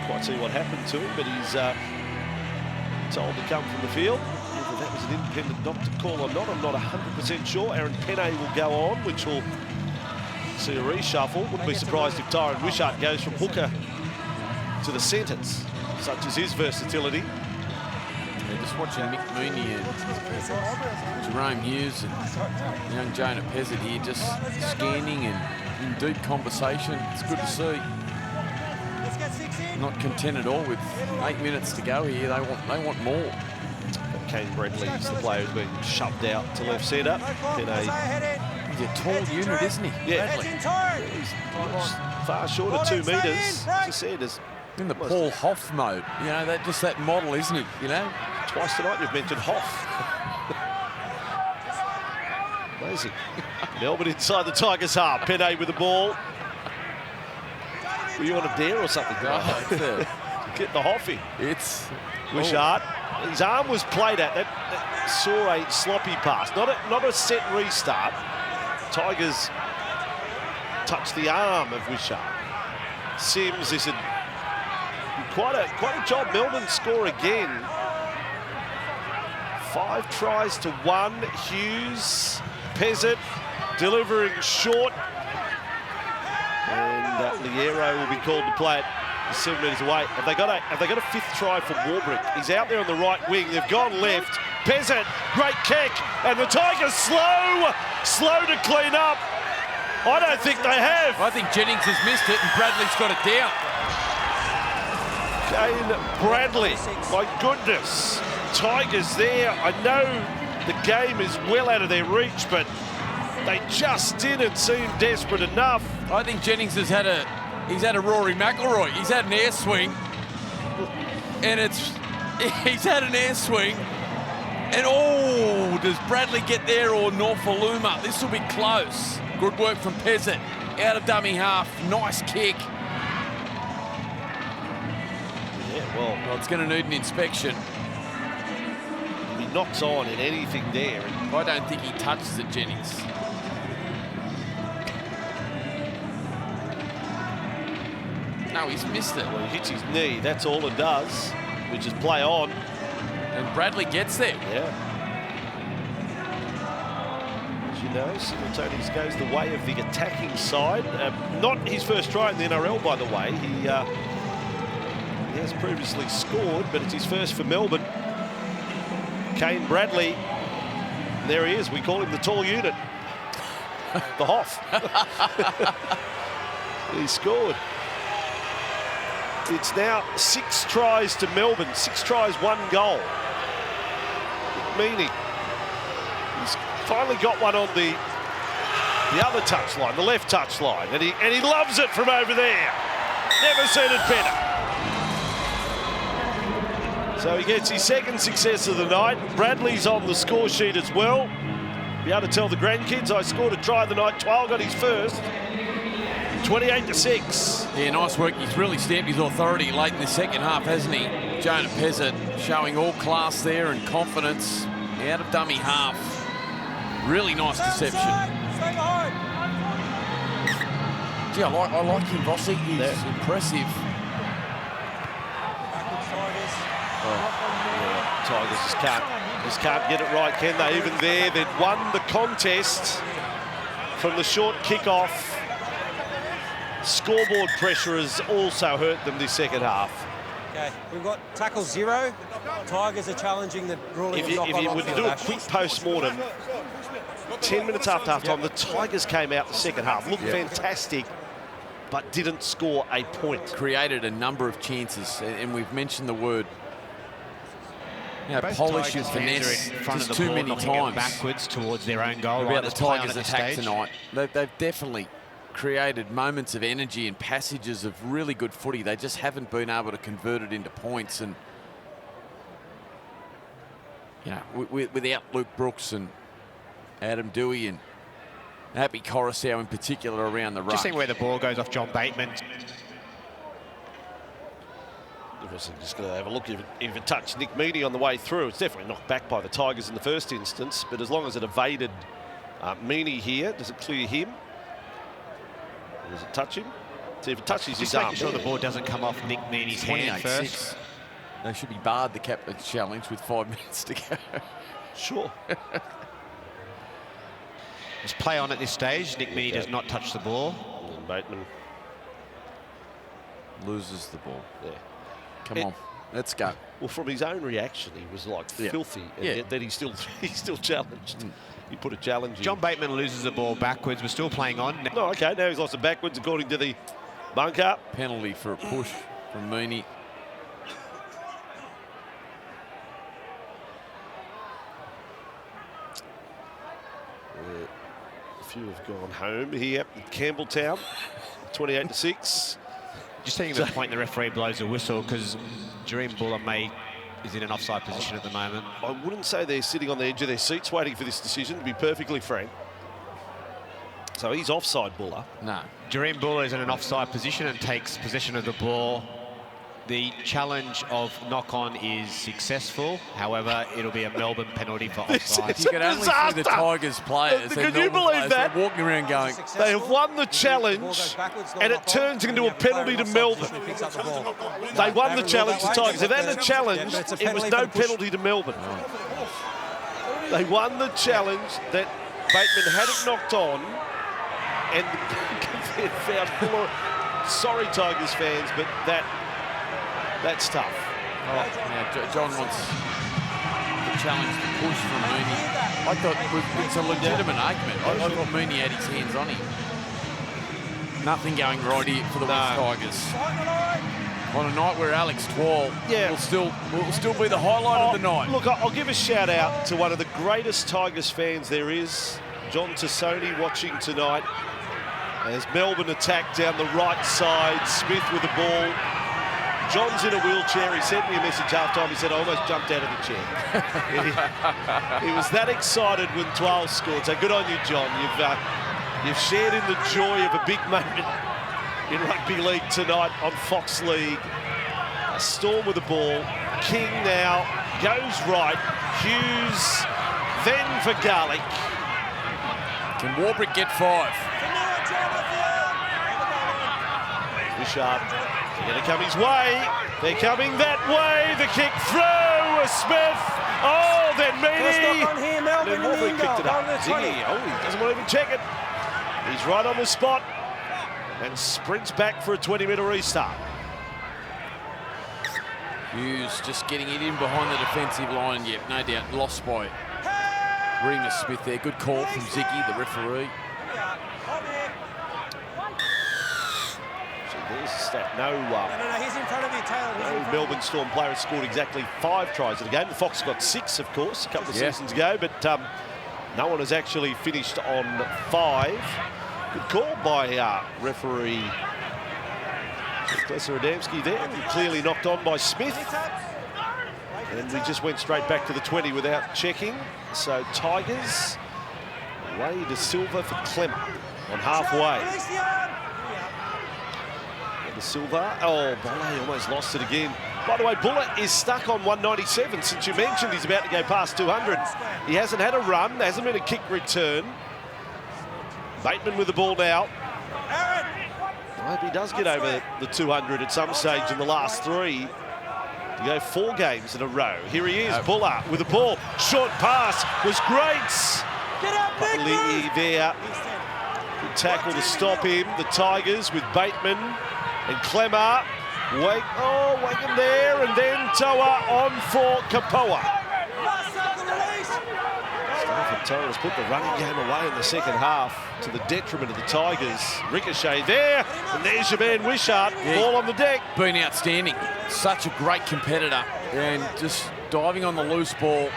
Quite see what happened to him, but he's told to come from the field. Whether that was an independent doctor call or not, I'm not 100% sure. Aaron Penne will go on, which will see a reshuffle. Wouldn't be surprised if Tyron Wishart goes from hooker to the centres, such as his versatility. Yeah, just watching Mick Mooney and Jerome Hughes and young Jonah Pezzett here, just scanning and in deep conversation. It's good to see. Not content at all with 8 minutes to go here. They want more. Kane Bradley is the player who's been shoved out to left centre. He's a tall unit, isn't he? Yeah. He's far short of 2 metres. As I said, in the Paul Hoff mode. You know, that model, isn't he? You know? Twice tonight you've mentioned Hoff. Amazing. Melbourne inside the Tigers' half. Penne with the ball. Were you on a dare or something? Get the Hoffy. It's Wishart. His arm was played at. That saw a sloppy pass. Not a set restart. Tigers touched the arm of Wishart. Sims, this had quite a job. Melbourne score again. 5 tries to 1. Hughes, Pezzett delivering short. And Liero will be called to play it 7 metres away. Have they got a 5th try for Warbrick? He's out there on the right wing. They've gone left. Pezzett, great kick, and the Tigers slow to clean up. I don't think they have. I think Jennings has missed it, and Bradley's got it down. Kane Bradley, my goodness. Tigers there. I know the game is well out of their reach, but they just didn't seem desperate enough. I think Jennings has had a Rory McIlroy. He's had an air swing, and he's had an air swing, and does Bradley get there or Norfoluma? This will be close. Good work from Pezzett. Out of dummy half. Nice kick. Yeah, well, it's going to need an inspection. He knocks on in anything there. I don't think he touches it, Jennings. No, he's missed it. Well, he hits his knee. That's all it does. We just play on. And Bradley gets there. Yeah. As you know, Simultaneous goes the way of the attacking side. Not his first try in the NRL, by the way. He has previously scored, but it's his first for Melbourne. Kane Bradley. And there he is. We call him the tall unit. The Hoff. He scored. It's now 6 tries to Melbourne. 6 tries, 1 goal. Meaning he's finally got one on the other touchline, the left touchline, and he loves it from over there. Never seen it better. So he gets his 2nd success of the night. Bradley's on the score sheet as well. Be able to tell the grandkids I scored a try the night. Twile got his first. 28-6. Yeah, nice work. He's really stamped his authority late in the second half, hasn't he? Jonah Pezzett showing all class there and confidence out of dummy half. Really nice deception. Gee, I like him, Vossi. He's impressive. Yeah, Tigers just can't get it right, can they? Even there, they'd won the contest from the short kick-off. Scoreboard pressure has also hurt them this second half. Okay, we've got tackle 0. Tigers are challenging the ruling. If you were to do a quick post-mortem, 10 minutes after half-time, the Tigers came out the second half, looked fantastic, but didn't score a point. Created a number of chances, and we've mentioned the word. You know, Both polish and Tigers finesse in front just of the too ball, many knocking it times. backwards towards their own goal. About the Tigers' at this attack stage tonight. They've definitely created moments of energy and passages of really good footy. They just haven't been able to convert it into points. And, you know, without Luke Brooks and Adam Dewey and Happy Coruscant in particular around the ruck. Just seeing where the ball goes off John Bateman. Obviously just going to have a look if it touched Nick Meaney on the way through. It's definitely knocked back by the Tigers in the first instance, but as long as it evaded Meaney here, does it clear him? Or does it touch him? See if it touches his arm. Making sure the ball doesn't come off Nick Meaney's hand first. They should be barred the captain's challenge with 5 minutes to go. Sure. There's play on at this stage. Nick Meaney does not touch the ball. And Bateman loses the ball. Yeah. Come on, let's go. Well, from his own reaction, he was like filthy, and yet that he's still challenged. He put a challenge in. John Bateman loses the ball backwards. We're still playing on. No, okay, now he's lost it backwards according to the bunker. Penalty for a push from Meaney. A few have gone home here at Campbelltown, 28-6. Just taking the point the referee blows a whistle because Jareem Buller is in an offside position at the moment. I wouldn't say they're sitting on the edge of their seats waiting for this decision, to be perfectly frank. So he's offside, Buller. No. Jareem Buller is in an offside position and takes possession of the ball. The challenge of knock-on is successful. However, it'll be a Melbourne penalty for offside. You can only see the Tigers players. Can you believe that? Walking around going, they have won the challenge and it turns into a penalty to Melbourne. They won the challenge, the Tigers. If they had a challenge, it was no penalty to Melbourne. They won the challenge that Bateman had it knocked on and found Buller. Sorry, Tigers fans, but that's tough. Oh, yeah, John wants the challenge to push from Meaney. I thought it's a legitimate argument. I thought Meaney had his hands on him. Nothing going right here for the West Tigers. On a night where Alex Twal will still be the highlight of the night. Look, I'll give a shout out to one of the greatest Tigers fans there is, John Tassoni, watching tonight. As Melbourne attack down the right side, Smith with the ball. John's in a wheelchair. He sent me a message half-time. He said, I almost jumped out of the chair. He was that excited when Twal scored. So good on you, John. You've shared in the joy of a big moment in rugby league tonight on Fox League. A Storm with the ball. King now goes right. Hughes then for Garlick. Can Warbrick get 5? Wishart. They're going to come his way. They're coming that way. The kick through. Smith. Oh, then Meaney. Then Warbrick picked it up. Ziggy. Oh, he doesn't want to even check it. He's right on the spot and sprints back for a 20-metre restart. Hughes just getting it in behind the defensive line. Yep, no doubt. Lost by Remus Smith there. Good call from Ziggy, the referee. There's a stat. No, he's in front of you, Taylor. No Melbourne Storm player has scored exactly 5 tries in the game. The Fox got 6, of course, a couple of seasons ago, but no one has actually finished on 5. Good call by referee Klesser Adamski there. Clearly knocked on by Smith. And we just went straight back to the 20 without checking. So Tigers away to Silva for Clemmer on halfway. The Silva. Oh, Bolle almost lost it again. By the way, Buller is stuck on 197 since you mentioned he's about to go past 200. He hasn't had a run. There hasn't been a kick return. Bateman with the ball now. I hope he does get over the 200 at some stage in the last 3 to go 4 games in a row. Here he is, Buller with the ball. Short pass was great. Get out, Lee there. Good tackle to stop him. The Tigers with Bateman and Clemmer. Wakem there, and then Toa on for Kapoa. Stafford Toa has put the running game away in the second half to the detriment of the Tigers. Ricochet there, and there's your man Wishart, ball on the deck. Been outstanding. Such a great competitor, and just diving on the loose ball.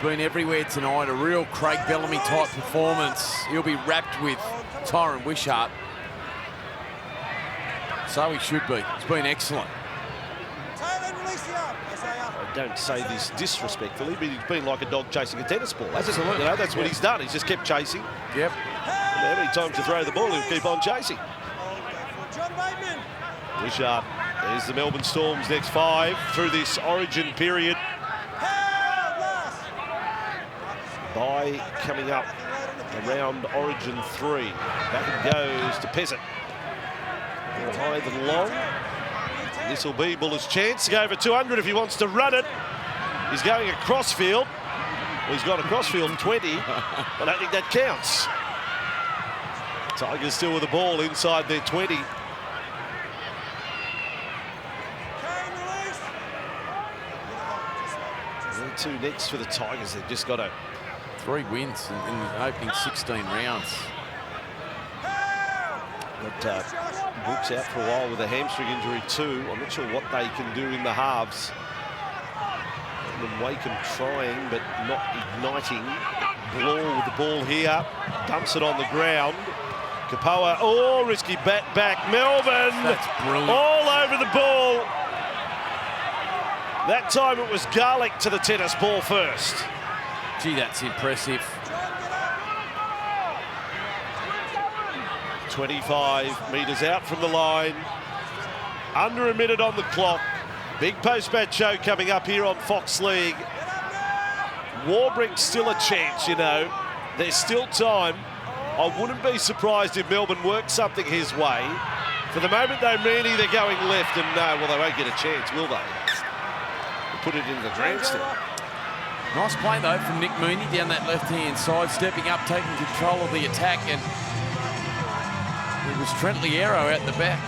Been everywhere tonight. A real Craig Bellamy type performance. He'll be wrapped with Tyron Wishart. So he should be. It's been excellent. I don't say this disrespectfully, but he's been like a dog chasing a tennis ball. Absolutely. You know, that's what he's done. He's just kept chasing. Yep. How many times to throw the ball, he'll keep on chasing. Wishart There's the Melbourne Storm's next 5 through this Origin period. Bye coming up around Origin 3. Back it goes to Peasant. More high than long. This will be Buller's chance to go over 200 if he wants to run it. He's going across field. Well, he's gone across field 20. I don't think that counts. Tigers still with the ball inside their 20. And 2 next for the Tigers. They've just got a 3 wins in the opening 16 rounds. Got Brooks out for a while with a hamstring injury too. I'm not sure what they can do in the halves. And Wakeham trying but not igniting. Bloor with the ball here. Dumps it on the ground. Kapoa, oh, risky bat back. Melbourne, that's brilliant. All over the ball. That time it was Garlick to the tennis ball first. Gee, that's impressive. 25 metres out from the line. Under a minute on the clock. Big post-match show coming up here on Fox League. Warbrick still a chance, you know. There's still time. I wouldn't be surprised if Melbourne works something his way. For the moment, though, Manny, they're going left, and no, well, they won't get a chance, will they? They'll put it in the grandstand. Nice play, though, from Nick Mooney down that left-hand side, stepping up, taking control of the attack, and it was Trent Liero out the back,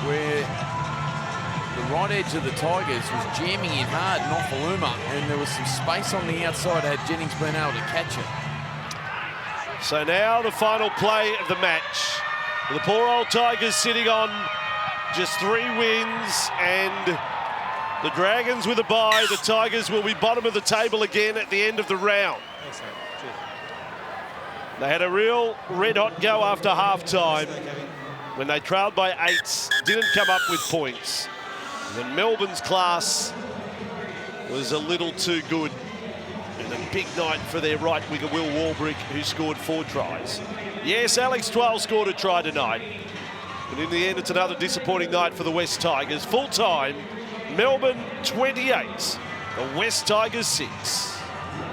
where the right edge of the Tigers was jamming in hard, Nofaluma, and there was some space on the outside had Jennings been able to catch it. So now the final play of the match. The poor old Tigers sitting on just 3 wins, and the Dragons with a bye. The Tigers will be bottom of the table again at the end of the round. They had a real red-hot go after half-time when they trailed by 8, didn't come up with points. And then Melbourne's class was a little too good. And a big night for their right winger, Will Warbrick, who scored 4 tries. Yes, Alex Twal scored a try tonight. But in the end, it's another disappointing night for the West Tigers. Full time, Melbourne 28, the West Tigers 6.